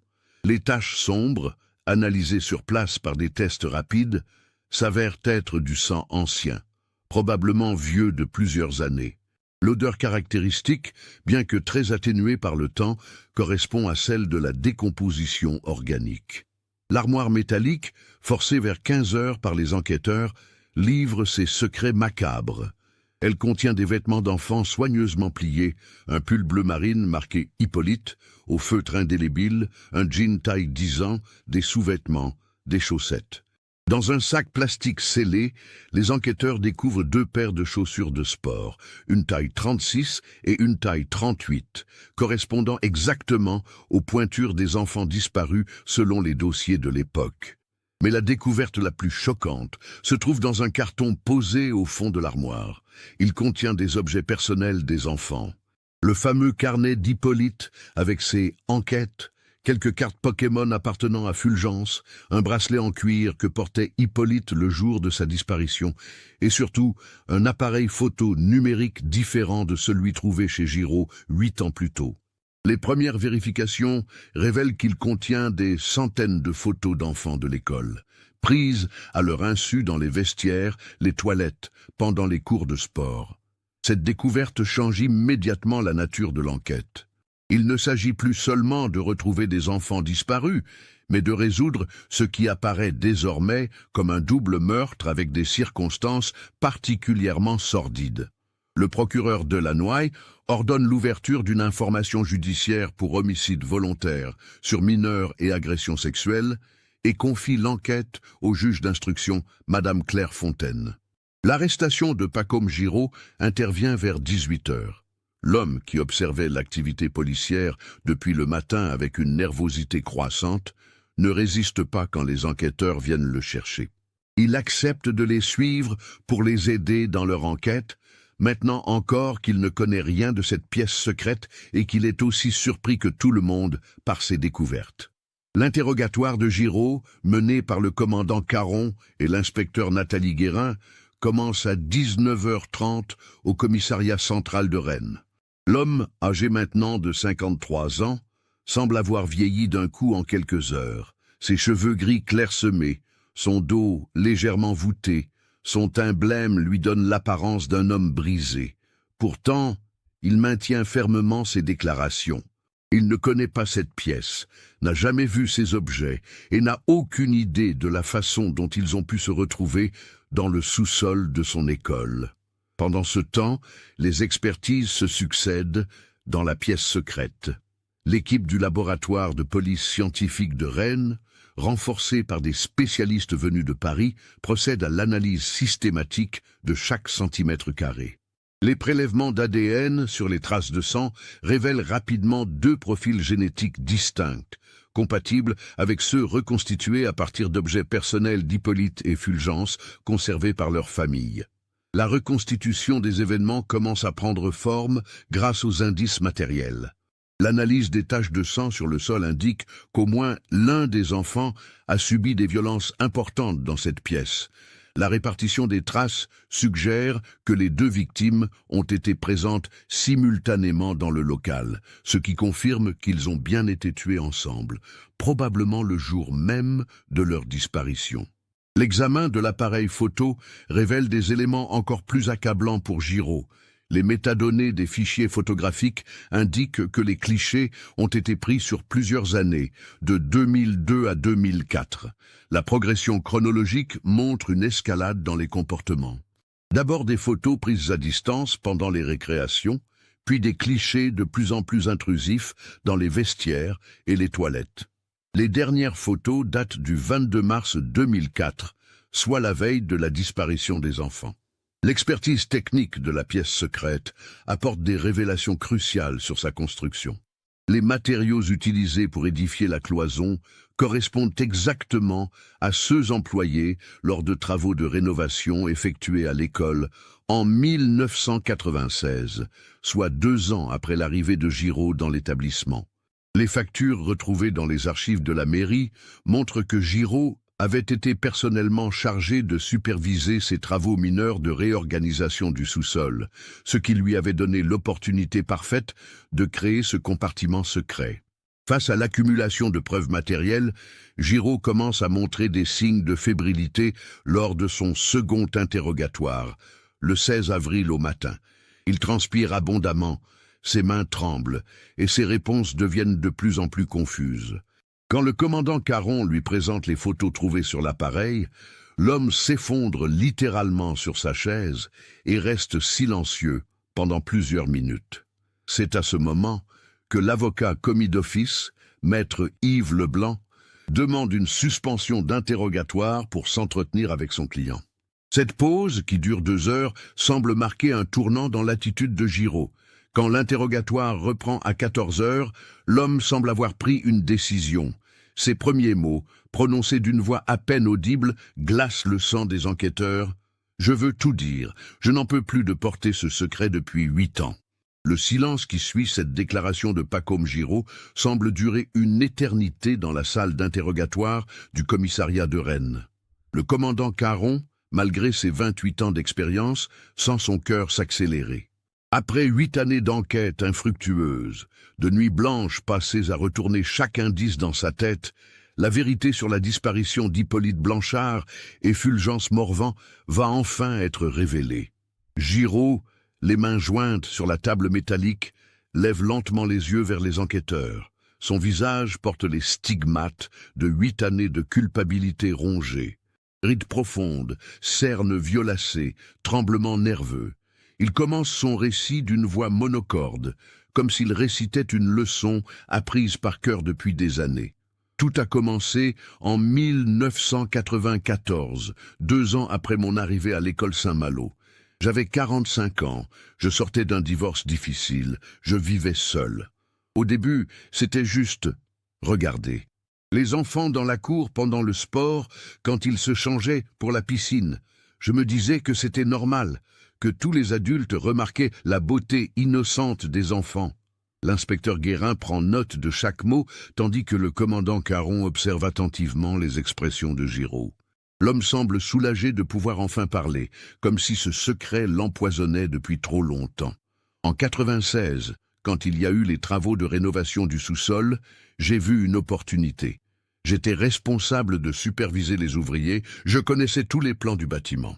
Les taches sombres, analysées sur place par des tests rapides, s'avèrent être du sang ancien, probablement vieux de plusieurs années. L'odeur caractéristique, bien que très atténuée par le temps, correspond à celle de la décomposition organique. L'armoire métallique, forcée vers 15 heures par les enquêteurs, livre ses secrets macabres. Elle contient des vêtements d'enfants soigneusement pliés, un pull bleu marine marqué Hippolyte, au feutre indélébile, un jean taille 10 ans, des sous-vêtements, des chaussettes. Dans un sac plastique scellé, les enquêteurs découvrent 2 paires de chaussures de sport, une taille 36 et une taille 38, correspondant exactement aux pointures des enfants disparus selon les dossiers de l'époque. Mais la découverte la plus choquante se trouve dans un carton posé au fond de l'armoire. Il contient des objets personnels des enfants. Le fameux carnet d'Hippolyte avec ses enquêtes, quelques cartes Pokémon appartenant à Fulgence, un bracelet en cuir que portait Hippolyte le jour de sa disparition, et surtout un appareil photo numérique différent de celui trouvé chez Giraud 8 ans plus tôt. Les premières vérifications révèlent qu'il contient des centaines de photos d'enfants de l'école, prises à leur insu dans les vestiaires, les toilettes, pendant les cours de sport. Cette découverte change immédiatement la nature de l'enquête. Il ne s'agit plus seulement de retrouver des enfants disparus, mais de résoudre ce qui apparaît désormais comme un double meurtre avec des circonstances particulièrement sordides. Le procureur Delannoy ordonne l'ouverture d'une information judiciaire pour homicide volontaire sur mineurs et agressions sexuelles et confie l'enquête au juge d'instruction, Madame Claire Fontaine. L'arrestation de Pacôme Giraud intervient vers 18 heures. L'homme qui observait l'activité policière depuis le matin avec une nervosité croissante ne résiste pas quand les enquêteurs viennent le chercher. Il accepte de les suivre pour les aider dans leur enquête, maintenant encore qu'il ne connaît rien de cette pièce secrète et qu'il est aussi surpris que tout le monde par ses découvertes. L'interrogatoire de Giraud, mené par le commandant Caron et l'inspecteur Nathalie Guérin, commence à 19h30 au commissariat central de Rennes. L'homme, âgé maintenant de 53 ans, semble avoir vieilli d'un coup en quelques heures. Ses cheveux gris clairsemés, son dos légèrement voûté, son teint blême lui donne l'apparence d'un homme brisé. Pourtant, il maintient fermement ses déclarations. Il ne connaît pas cette pièce, n'a jamais vu ces objets et n'a aucune idée de la façon dont ils ont pu se retrouver dans le sous-sol de son école. Pendant ce temps, les expertises se succèdent dans la pièce secrète. L'équipe du laboratoire de police scientifique de Rennes, renforcée par des spécialistes venus de Paris, procède à l'analyse systématique de chaque centimètre carré. Les prélèvements d'ADN sur les traces de sang révèlent rapidement deux profils génétiques distincts, compatibles avec ceux reconstitués à partir d'objets personnels d'Hippolyte et Fulgence conservés par leur famille. La reconstitution des événements commence à prendre forme grâce aux indices matériels. L'analyse des taches de sang sur le sol indique qu'au moins l'un des enfants a subi des violences importantes dans cette pièce. La répartition des traces suggère que les deux victimes ont été présentes simultanément dans le local, ce qui confirme qu'ils ont bien été tués ensemble, probablement le jour même de leur disparition. L'examen de l'appareil photo révèle des éléments encore plus accablants pour Giraud. Les métadonnées des fichiers photographiques indiquent que les clichés ont été pris sur plusieurs années, de 2002 à 2004. La progression chronologique montre une escalade dans les comportements. D'abord des photos prises à distance pendant les récréations, puis des clichés de plus en plus intrusifs dans les vestiaires et les toilettes. Les dernières photos datent du 22 mars 2004, soit la veille de la disparition des enfants. L'expertise technique de la pièce secrète apporte des révélations cruciales sur sa construction. Les matériaux utilisés pour édifier la cloison correspondent exactement à ceux employés lors de travaux de rénovation effectués à l'école en 1996, soit 2 ans après l'arrivée de Giraud dans l'établissement. Les factures retrouvées dans les archives de la mairie montrent que Giraud avait été personnellement chargé de superviser ces travaux mineurs de réorganisation du sous-sol, ce qui lui avait donné l'opportunité parfaite de créer ce compartiment secret. Face à l'accumulation de preuves matérielles, Giraud commence à montrer des signes de fébrilité lors de son second interrogatoire, le 16 avril au matin. Il transpire abondamment, ses mains tremblent et ses réponses deviennent de plus en plus confuses. Quand le commandant Caron lui présente les photos trouvées sur l'appareil, l'homme s'effondre littéralement sur sa chaise et reste silencieux pendant plusieurs minutes. C'est à ce moment que l'avocat commis d'office, maître Yves Leblanc, demande une suspension d'interrogatoire pour s'entretenir avec son client. Cette pause, qui dure 2 heures, semble marquer un tournant dans l'attitude de Giraud. Quand l'interrogatoire reprend à 14 heures, l'homme semble avoir pris une décision. Ses premiers mots, prononcés d'une voix à peine audible, glacent le sang des enquêteurs. « Je veux tout dire. Je n'en peux plus de porter ce secret depuis 8 ans. » Le silence qui suit cette déclaration de Pacôme Giraud semble durer une éternité dans la salle d'interrogatoire du commissariat de Rennes. Le commandant Caron, malgré ses 28 ans d'expérience, sent son cœur s'accélérer. Après 8 années d'enquête infructueuse, de nuits blanches passées à retourner chaque indice dans sa tête, la vérité sur la disparition d'Hippolyte Blanchard et Fulgence Morvan va enfin être révélée. Giraud, les mains jointes sur la table métallique, lève lentement les yeux vers les enquêteurs. Son visage porte les stigmates de 8 années de culpabilité rongée. Rides profondes, cernes violacées, tremblements nerveux. Il commence son récit d'une voix monocorde, comme s'il récitait une leçon apprise par cœur depuis des années. Tout a commencé en 1994, 2 ans après mon arrivée à l'école Saint-Malo. J'avais 45 ans, je sortais d'un divorce difficile, je vivais seul. Au début, c'était juste regarder. Les enfants dans la cour pendant le sport, quand ils se changeaient pour la piscine. Je me disais que c'était normal, que tous les adultes remarquaient la beauté innocente des enfants. L'inspecteur Guérin prend note de chaque mot, tandis que le commandant Caron observe attentivement les expressions de Giraud. L'homme semble soulagé de pouvoir enfin parler, comme si ce secret l'empoisonnait depuis trop longtemps. En 96, quand il y a eu les travaux de rénovation du sous-sol, j'ai vu une opportunité. J'étais responsable de superviser les ouvriers, je connaissais tous les plans du bâtiment.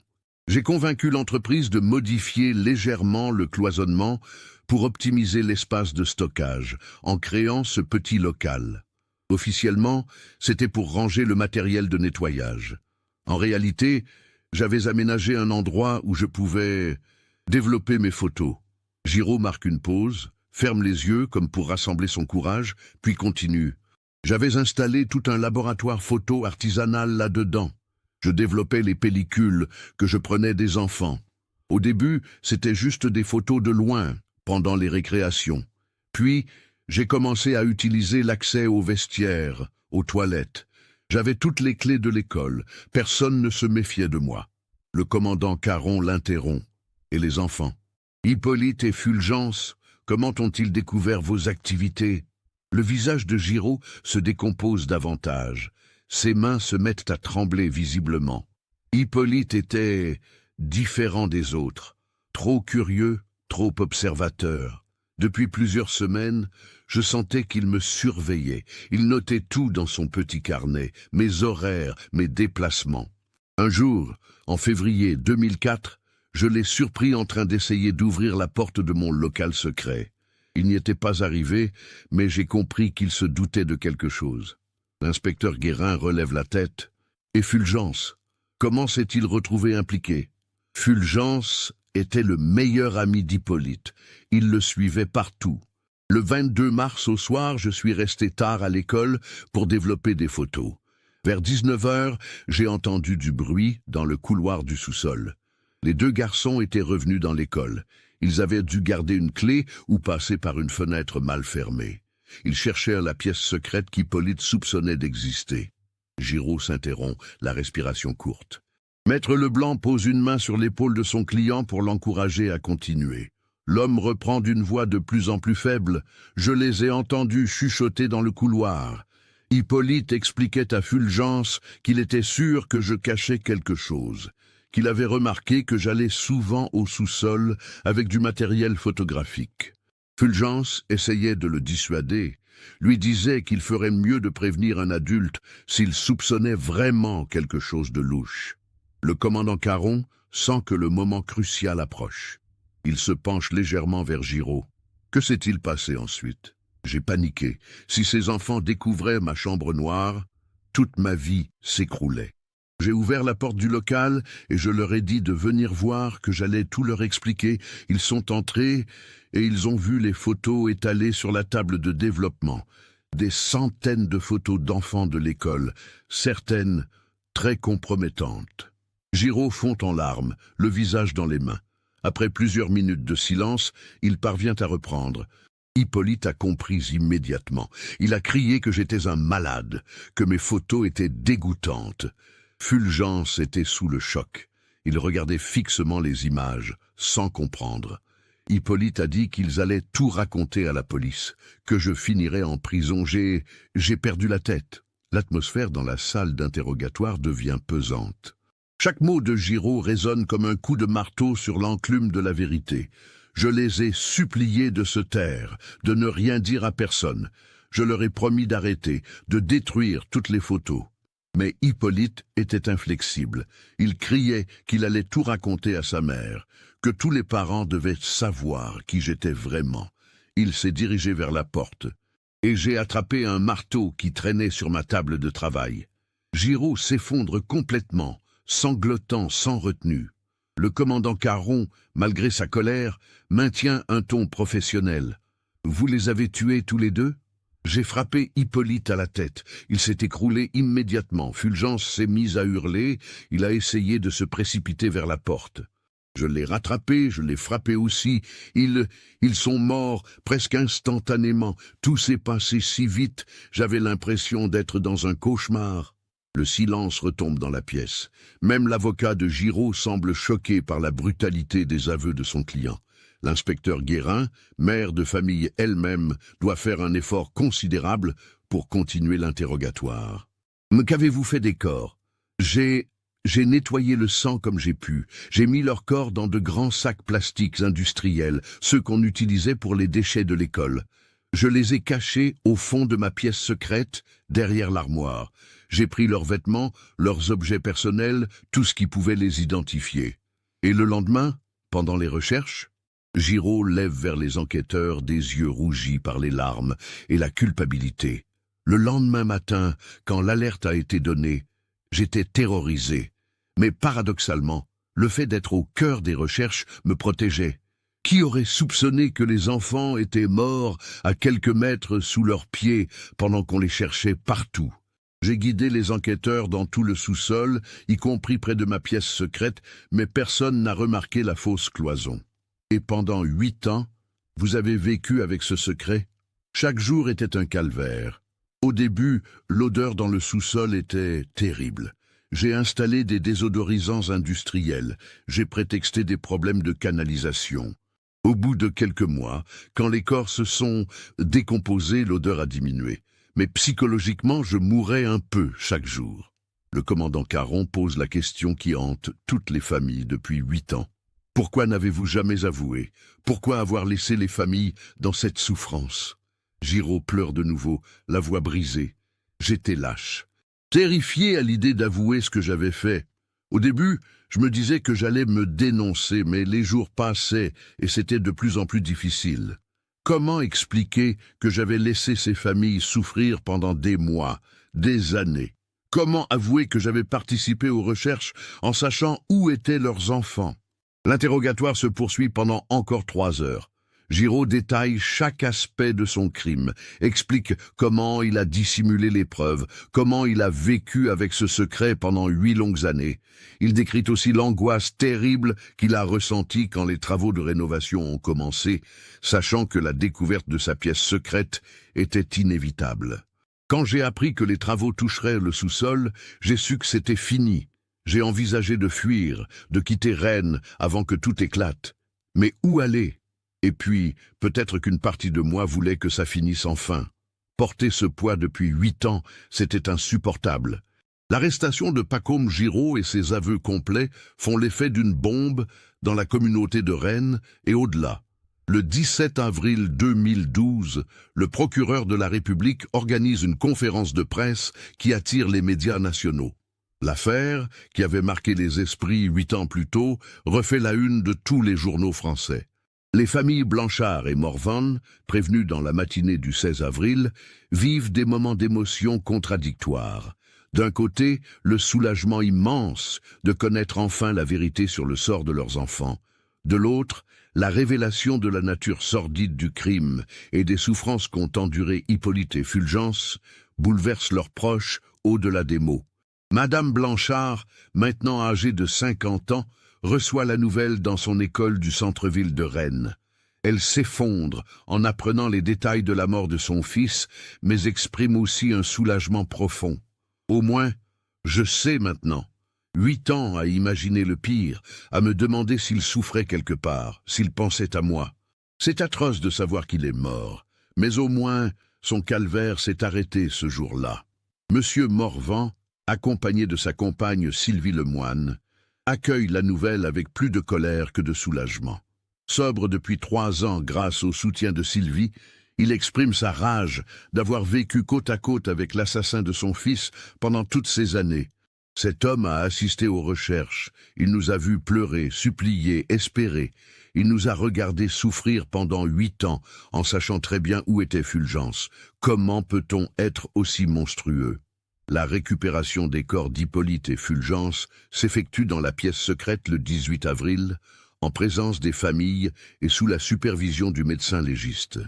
J'ai convaincu l'entreprise de modifier légèrement le cloisonnement pour optimiser l'espace de stockage, en créant ce petit local. Officiellement, c'était pour ranger le matériel de nettoyage. En réalité, j'avais aménagé un endroit où je pouvais développer mes photos. Giraud marque une pause, ferme les yeux comme pour rassembler son courage, puis continue. J'avais installé tout un laboratoire photo artisanal là-dedans. Je développais les pellicules que je prenais des enfants. Au début, c'était juste des photos de loin, pendant les récréations. Puis, j'ai commencé à utiliser l'accès aux vestiaires, aux toilettes. J'avais toutes les clés de l'école. Personne ne se méfiait de moi. Le commandant Caron l'interrompt. Et les enfants? Hippolyte et Fulgence, comment ont-ils découvert vos activités? Le visage de Giraud se décompose davantage. Ses mains se mettent à trembler visiblement. Hippolyte était différent des autres, trop curieux, trop observateur. Depuis plusieurs semaines, je sentais qu'il me surveillait. Il notait tout dans son petit carnet, mes horaires, mes déplacements. Un jour, en février 2004, je l'ai surpris en train d'essayer d'ouvrir la porte de mon local secret. Il n'y était pas arrivé, mais j'ai compris qu'il se doutait de quelque chose. L'inspecteur Guérin relève la tête. Et Fulgence, comment s'est-il retrouvé impliqué? Fulgence était le meilleur ami d'Hippolyte. Il le suivait partout. Le 22 mars au soir, je suis resté tard à l'école pour développer des photos. Vers 19h, j'ai entendu du bruit dans le couloir du sous-sol. Les 2 garçons étaient revenus dans l'école. Ils avaient dû garder une clé ou passer par une fenêtre mal fermée. Ils cherchèrent la pièce secrète qu'Hippolyte soupçonnait d'exister. Giraud s'interrompt, la respiration courte. Maître Leblanc pose une main sur l'épaule de son client pour l'encourager à continuer. L'homme reprend d'une voix de plus en plus faible. Je les ai entendus chuchoter dans le couloir. Hippolyte expliquait à Fulgence qu'il était sûr que je cachais quelque chose, qu'il avait remarqué que j'allais souvent au sous-sol avec du matériel photographique. Fulgence essayait de le dissuader, lui disait qu'il ferait mieux de prévenir un adulte s'il soupçonnait vraiment quelque chose de louche. Le commandant Caron sent que le moment crucial approche. Il se penche légèrement vers Giraud. Que s'est-il passé ensuite? J'ai paniqué. Si ces enfants découvraient ma chambre noire, toute ma vie s'écroulait. J'ai ouvert la porte du local et je leur ai dit de venir voir, que j'allais tout leur expliquer. Ils sont entrés et ils ont vu les photos étalées sur la table de développement. Des centaines de photos d'enfants de l'école, certaines très compromettantes. Giraud fond en larmes, le visage dans les mains. Après plusieurs minutes de silence, il parvient à reprendre. Hippolyte a compris immédiatement. Il a crié que j'étais un malade, que mes photos étaient dégoûtantes. Fulgence était sous le choc. Il regardait fixement les images, sans comprendre. Hippolyte a dit qu'ils allaient tout raconter à la police, que je finirais en prison. J'ai perdu la tête. L'atmosphère dans la salle d'interrogatoire devient pesante. Chaque mot de Giraud résonne comme un coup de marteau sur l'enclume de la vérité. Je les ai suppliés de se taire, de ne rien dire à personne. Je leur ai promis d'arrêter, de détruire toutes les photos. Mais Hippolyte était inflexible. Il criait qu'il allait tout raconter à sa mère, que tous les parents devaient savoir qui j'étais vraiment. Il s'est dirigé vers la porte, et j'ai attrapé un marteau qui traînait sur ma table de travail. Giraud s'effondre complètement, sanglotant sans retenue. Le commandant Caron, malgré sa colère, maintient un ton professionnel. « Vous les avez tués tous les deux ?» J'ai frappé Hippolyte à la tête. Il s'est écroulé immédiatement. Fulgence s'est mise à hurler. Il a essayé de se précipiter vers la porte. Je l'ai rattrapé, je l'ai frappé aussi. Ils sont morts presque instantanément. Tout s'est passé si vite, j'avais l'impression d'être dans un cauchemar. Le silence retombe dans la pièce. Même l'avocat de Giraud semble choqué par la brutalité des aveux de son client. L'inspecteur Guérin, mère de famille elle-même, doit faire un effort considérable pour continuer l'interrogatoire. « Qu'avez-vous fait des corps ?»« J'ai nettoyé le sang comme j'ai pu. J'ai mis leurs corps dans de grands sacs plastiques industriels, ceux qu'on utilisait pour les déchets de l'école. Je les ai cachés au fond de ma pièce secrète, derrière l'armoire. J'ai pris leurs vêtements, leurs objets personnels, tout ce qui pouvait les identifier. Et le lendemain, pendant les recherches, Giraud lève vers les enquêteurs des yeux rougis par les larmes et la culpabilité. Le lendemain matin, quand l'alerte a été donnée, j'étais terrorisé. Mais paradoxalement, le fait d'être au cœur des recherches me protégeait. Qui aurait soupçonné que les enfants étaient morts à quelques mètres sous leurs pieds pendant qu'on les cherchait partout? J'ai guidé les enquêteurs dans tout le sous-sol, y compris près de ma pièce secrète, mais personne n'a remarqué la fausse cloison. Et pendant 8 ans, vous avez vécu avec ce secret? Chaque jour était un calvaire. Au début, l'odeur dans le sous-sol était terrible. J'ai installé des désodorisants industriels. J'ai prétexté des problèmes de canalisation. Au bout de quelques mois, quand les corps se sont décomposés, l'odeur a diminué. Mais psychologiquement, je mourais un peu chaque jour. Le commandant Caron pose la question qui hante toutes les familles depuis 8 ans. Pourquoi n'avez-vous jamais avoué? Pourquoi avoir laissé les familles dans cette souffrance? Giraud pleure de nouveau, la voix brisée. J'étais lâche, terrifié à l'idée d'avouer ce que j'avais fait. Au début, je me disais que j'allais me dénoncer, mais les jours passaient et c'était de plus en plus difficile. Comment expliquer que j'avais laissé ces familles souffrir pendant des mois, des années? Comment avouer que j'avais participé aux recherches en sachant où étaient leurs enfants? L'interrogatoire se poursuit pendant encore 3 heures. Giraud détaille chaque aspect de son crime, explique comment il a dissimulé les preuves, comment il a vécu avec ce secret pendant 8 longues années. Il décrit aussi l'angoisse terrible qu'il a ressentie quand les travaux de rénovation ont commencé, sachant que la découverte de sa pièce secrète était inévitable. Quand j'ai appris que les travaux toucheraient le sous-sol, j'ai su que c'était fini. J'ai envisagé de fuir, de quitter Rennes avant que tout éclate. Mais où aller? Et puis, peut-être qu'une partie de moi voulait que ça finisse enfin. Porter ce poids depuis 8 ans, c'était insupportable. L'arrestation de Pacôme Giraud et ses aveux complets font l'effet d'une bombe dans la communauté de Rennes et au-delà. Le 17 avril 2012, le procureur de la République organise une conférence de presse qui attire les médias nationaux. L'affaire, qui avait marqué les esprits 8 ans plus tôt, refait la une de tous les journaux français. Les familles Blanchard et Morvan, prévenues dans la matinée du 16 avril, vivent des moments d'émotion contradictoires. D'un côté, le soulagement immense de connaître enfin la vérité sur le sort de leurs enfants. De l'autre, la révélation de la nature sordide du crime et des souffrances qu'ont endurées Hippolyte et Fulgence bouleverse leurs proches au-delà des mots. Madame Blanchard, maintenant âgée de 50 ans, reçoit la nouvelle dans son école du centre-ville de Rennes. Elle s'effondre en apprenant les détails de la mort de son fils, mais exprime aussi un soulagement profond. Au moins, je sais maintenant. 8 ans à imaginer le pire, à me demander s'il souffrait quelque part, s'il pensait à moi. C'est atroce de savoir qu'il est mort, mais au moins son calvaire s'est arrêté ce jour-là. Monsieur Morvan, accompagné de sa compagne Sylvie Lemoine, accueille la nouvelle avec plus de colère que de soulagement. Sobre depuis 3 ans grâce au soutien de Sylvie, il exprime sa rage d'avoir vécu côte à côte avec l'assassin de son fils pendant toutes ces années. Cet homme a assisté aux recherches, il nous a vus pleurer, supplier, espérer. Il nous a regardé souffrir pendant 8 ans, en sachant très bien où était Fulgence. Comment peut-on être aussi monstrueux? La récupération des corps d'Hippolyte et Fulgence s'effectue dans la pièce secrète le 18 avril, en présence des familles et sous la supervision du médecin légiste.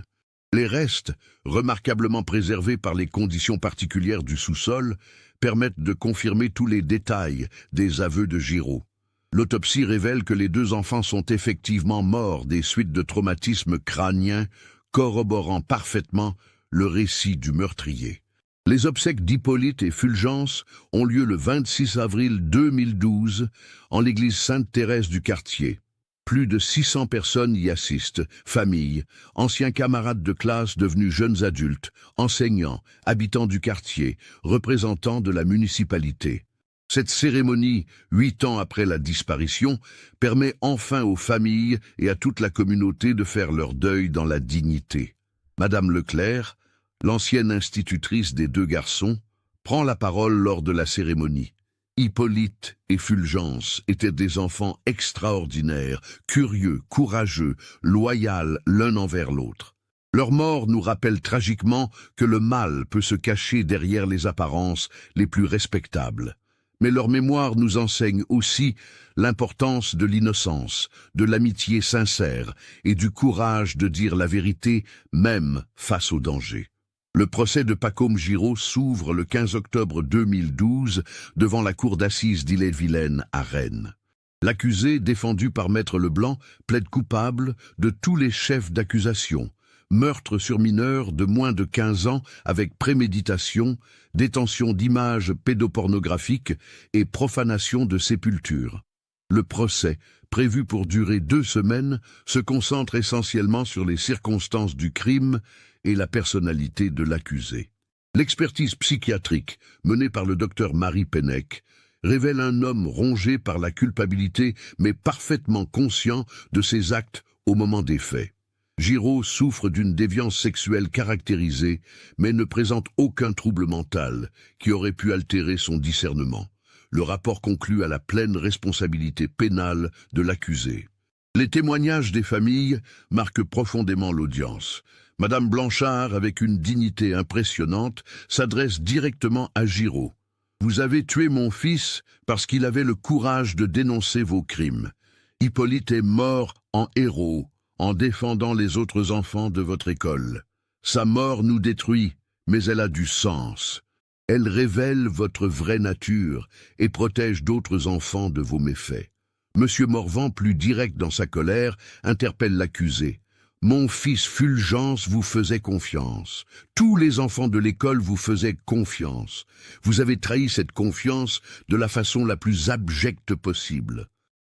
Les restes, remarquablement préservés par les conditions particulières du sous-sol, permettent de confirmer tous les détails des aveux de Giraud. L'autopsie révèle que les 2 enfants sont effectivement morts des suites de traumatismes crâniens, corroborant parfaitement le récit du meurtrier. Les obsèques d'Hippolyte et Fulgence ont lieu le 26 avril 2012 en l'église Sainte-Thérèse du quartier. Plus de 600 personnes y assistent, familles, anciens camarades de classe devenus jeunes adultes, enseignants, habitants du quartier, représentants de la municipalité. Cette cérémonie, 8 ans après la disparition, permet enfin aux familles et à toute la communauté de faire leur deuil dans la dignité. Madame Leclerc, l'ancienne institutrice des 2 garçons, prend la parole lors de la cérémonie. Hippolyte et Fulgence étaient des enfants extraordinaires, curieux, courageux, loyaux l'un envers l'autre. Leur mort nous rappelle tragiquement que le mal peut se cacher derrière les apparences les plus respectables. Mais leur mémoire nous enseigne aussi l'importance de l'innocence, de l'amitié sincère et du courage de dire la vérité même face au danger. Le procès de Pacôme Giraud s'ouvre le 15 octobre 2012 devant la cour d'assises d'Ille-et-Vilaine à Rennes. L'accusé, défendu par Maître Leblanc, plaide coupable de tous les chefs d'accusation: meurtre sur mineur de moins de 15 ans avec préméditation, détention d'images pédopornographiques et profanation de sépulture. Le procès, prévu pour durer 2 semaines, se concentre essentiellement sur les circonstances du crime et la personnalité de l'accusé. L'expertise psychiatrique, menée par le docteur Marie Pennec, révèle un homme rongé par la culpabilité mais parfaitement conscient de ses actes au moment des faits. Giraud souffre d'une déviance sexuelle caractérisée, mais ne présente aucun trouble mental qui aurait pu altérer son discernement. Le rapport conclut à la pleine responsabilité pénale de l'accusé. Les témoignages des familles marquent profondément l'audience. Madame Blanchard, avec une dignité impressionnante, s'adresse directement à Giraud. « Vous avez tué mon fils parce qu'il avait le courage de dénoncer vos crimes. Hippolyte est mort en héros, en défendant les autres enfants de votre école. Sa mort nous détruit, mais elle a du sens. Elle révèle votre vraie nature et protège d'autres enfants de vos méfaits. » Monsieur Morvan, plus direct dans sa colère, interpelle l'accusé. « Mon fils Fulgence vous faisait confiance. Tous les enfants de l'école vous faisaient confiance. Vous avez trahi cette confiance de la façon la plus abjecte possible.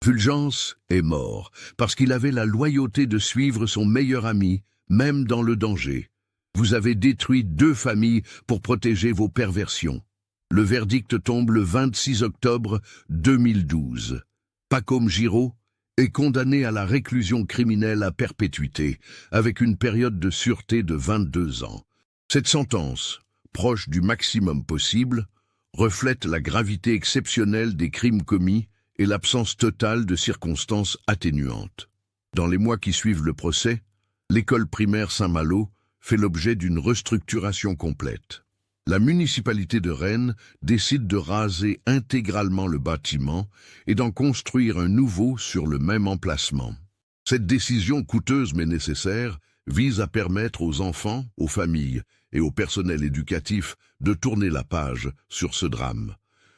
Fulgence est mort parce qu'il avait la loyauté de suivre son meilleur ami, même dans le danger. Vous avez détruit 2 familles pour protéger vos perversions. » Le verdict tombe le 26 octobre 2012. Pacôme Giraud est condamné à la réclusion criminelle à perpétuité, avec une période de sûreté de 22 ans. Cette sentence, proche du maximum possible, reflète la gravité exceptionnelle des crimes commis et l'absence totale de circonstances atténuantes. Dans les mois qui suivent le procès, l'école primaire Saint-Malo fait l'objet d'une restructuration complète. La municipalité de Rennes décide de raser intégralement le bâtiment et d'en construire un nouveau sur le même emplacement. Cette décision coûteuse mais nécessaire vise à permettre aux enfants, aux familles et au personnel éducatif de tourner la page sur ce drame.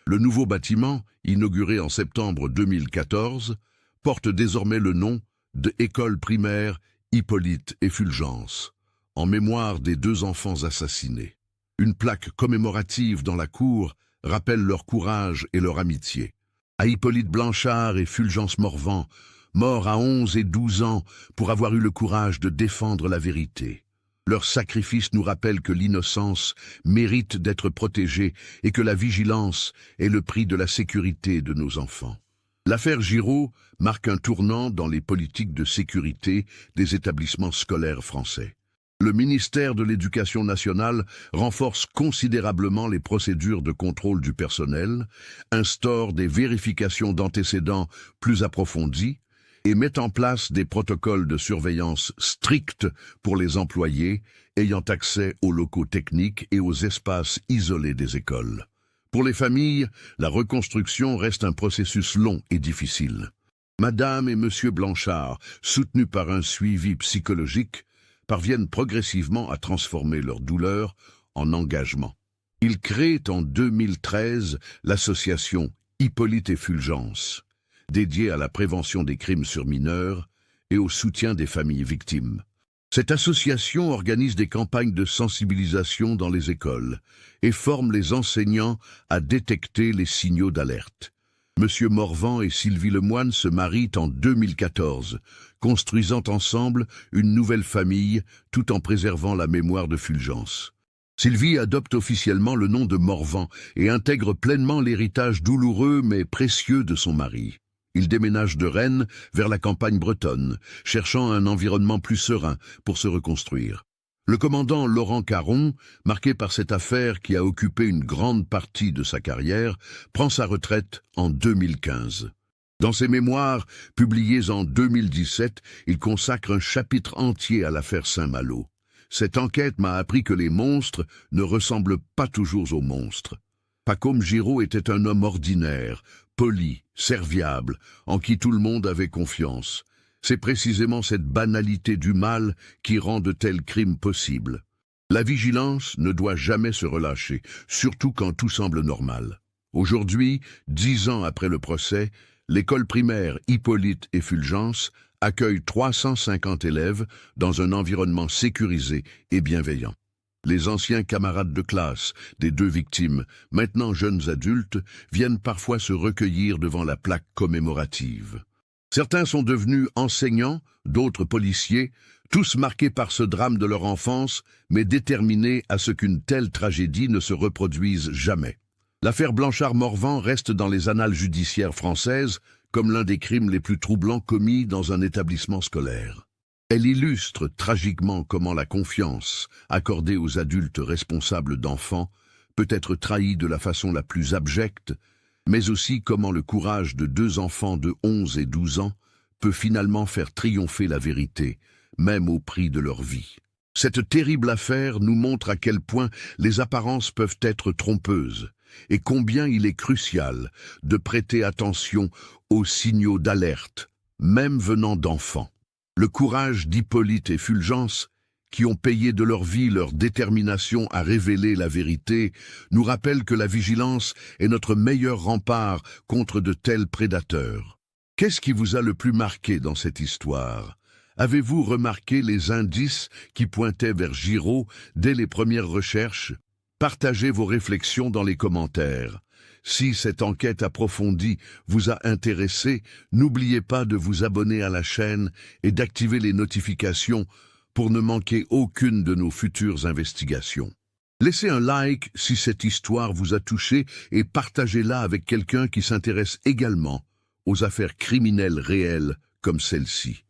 Le nouveau bâtiment, inauguré en septembre 2014, porte désormais le nom de École primaire Hippolyte et Fulgence, en mémoire des 2 enfants assassinés. Une plaque commémorative dans la cour rappelle leur courage et leur amitié. À Hippolyte Blanchard et Fulgence Morvan, morts à 11 et 12 ans pour avoir eu le courage de défendre la vérité. Leur sacrifice nous rappelle que l'innocence mérite d'être protégée et que la vigilance est le prix de la sécurité de nos enfants. L'affaire Giraud marque un tournant dans les politiques de sécurité des établissements scolaires français. Le ministère de l'Éducation nationale renforce considérablement les procédures de contrôle du personnel, instaure des vérifications d'antécédents plus approfondies et met en place des protocoles de surveillance stricts pour les employés ayant accès aux locaux techniques et aux espaces isolés des écoles. Pour les familles, la reconstruction reste un processus long et difficile. Madame et Monsieur Blanchard, soutenus par un suivi psychologique, parviennent progressivement à transformer leur douleur en engagement. Ils créent en 2013 l'association Hippolyte et Fulgence, dédiée à la prévention des crimes sur mineurs et au soutien des familles victimes. Cette association organise des campagnes de sensibilisation dans les écoles et forme les enseignants à détecter les signaux d'alerte. Monsieur Morvan et Sylvie Lemoine se marient en 2014, construisant ensemble une nouvelle famille tout en préservant la mémoire de Fulgence. Sylvie adopte officiellement le nom de Morvan et intègre pleinement l'héritage douloureux mais précieux de son mari. Il déménage de Rennes vers la campagne bretonne, cherchant un environnement plus serein pour se reconstruire. Le commandant Laurent Caron, marqué par cette affaire qui a occupé une grande partie de sa carrière, prend sa retraite en 2015. Dans ses mémoires, publiés en 2017, il consacre un chapitre entier à l'affaire Saint-Malo. Cette enquête m'a appris que les monstres ne ressemblent pas toujours aux monstres. Pacôme Giraud était un homme ordinaire, poli, serviable, en qui tout le monde avait confiance. C'est précisément cette banalité du mal qui rend de tels crimes possibles. La vigilance ne doit jamais se relâcher, surtout quand tout semble normal. Aujourd'hui, 10 ans après le procès, l'école primaire Hippolyte et Fulgence accueille 350 élèves dans un environnement sécurisé et bienveillant. Les anciens camarades de classe des deux victimes, maintenant jeunes adultes, viennent parfois se recueillir devant la plaque commémorative. Certains sont devenus enseignants, d'autres policiers, tous marqués par ce drame de leur enfance, mais déterminés à ce qu'une telle tragédie ne se reproduise jamais. L'affaire Blanchard-Morvan reste dans les annales judiciaires françaises comme l'un des crimes les plus troublants commis dans un établissement scolaire. Elle illustre tragiquement comment la confiance accordée aux adultes responsables d'enfants peut être trahie de la façon la plus abjecte, mais aussi comment le courage de 2 enfants de 11 et 12 ans peut finalement faire triompher la vérité, même au prix de leur vie. Cette terrible affaire nous montre à quel point les apparences peuvent être trompeuses et combien il est crucial de prêter attention aux signaux d'alerte, même venant d'enfants. Le courage d'Hippolyte et Fulgence, qui ont payé de leur vie leur détermination à révéler la vérité, nous rappelle que la vigilance est notre meilleur rempart contre de tels prédateurs. Qu'est-ce qui vous a le plus marqué dans cette histoire? Avez-vous remarqué les indices qui pointaient vers Giraud dès les premières recherches? Partagez vos réflexions dans les commentaires. Si cette enquête approfondie vous a intéressé, n'oubliez pas de vous abonner à la chaîne et d'activer les notifications pour ne manquer aucune de nos futures investigations. Laissez un like si cette histoire vous a touché et partagez-la avec quelqu'un qui s'intéresse également aux affaires criminelles réelles comme celle-ci.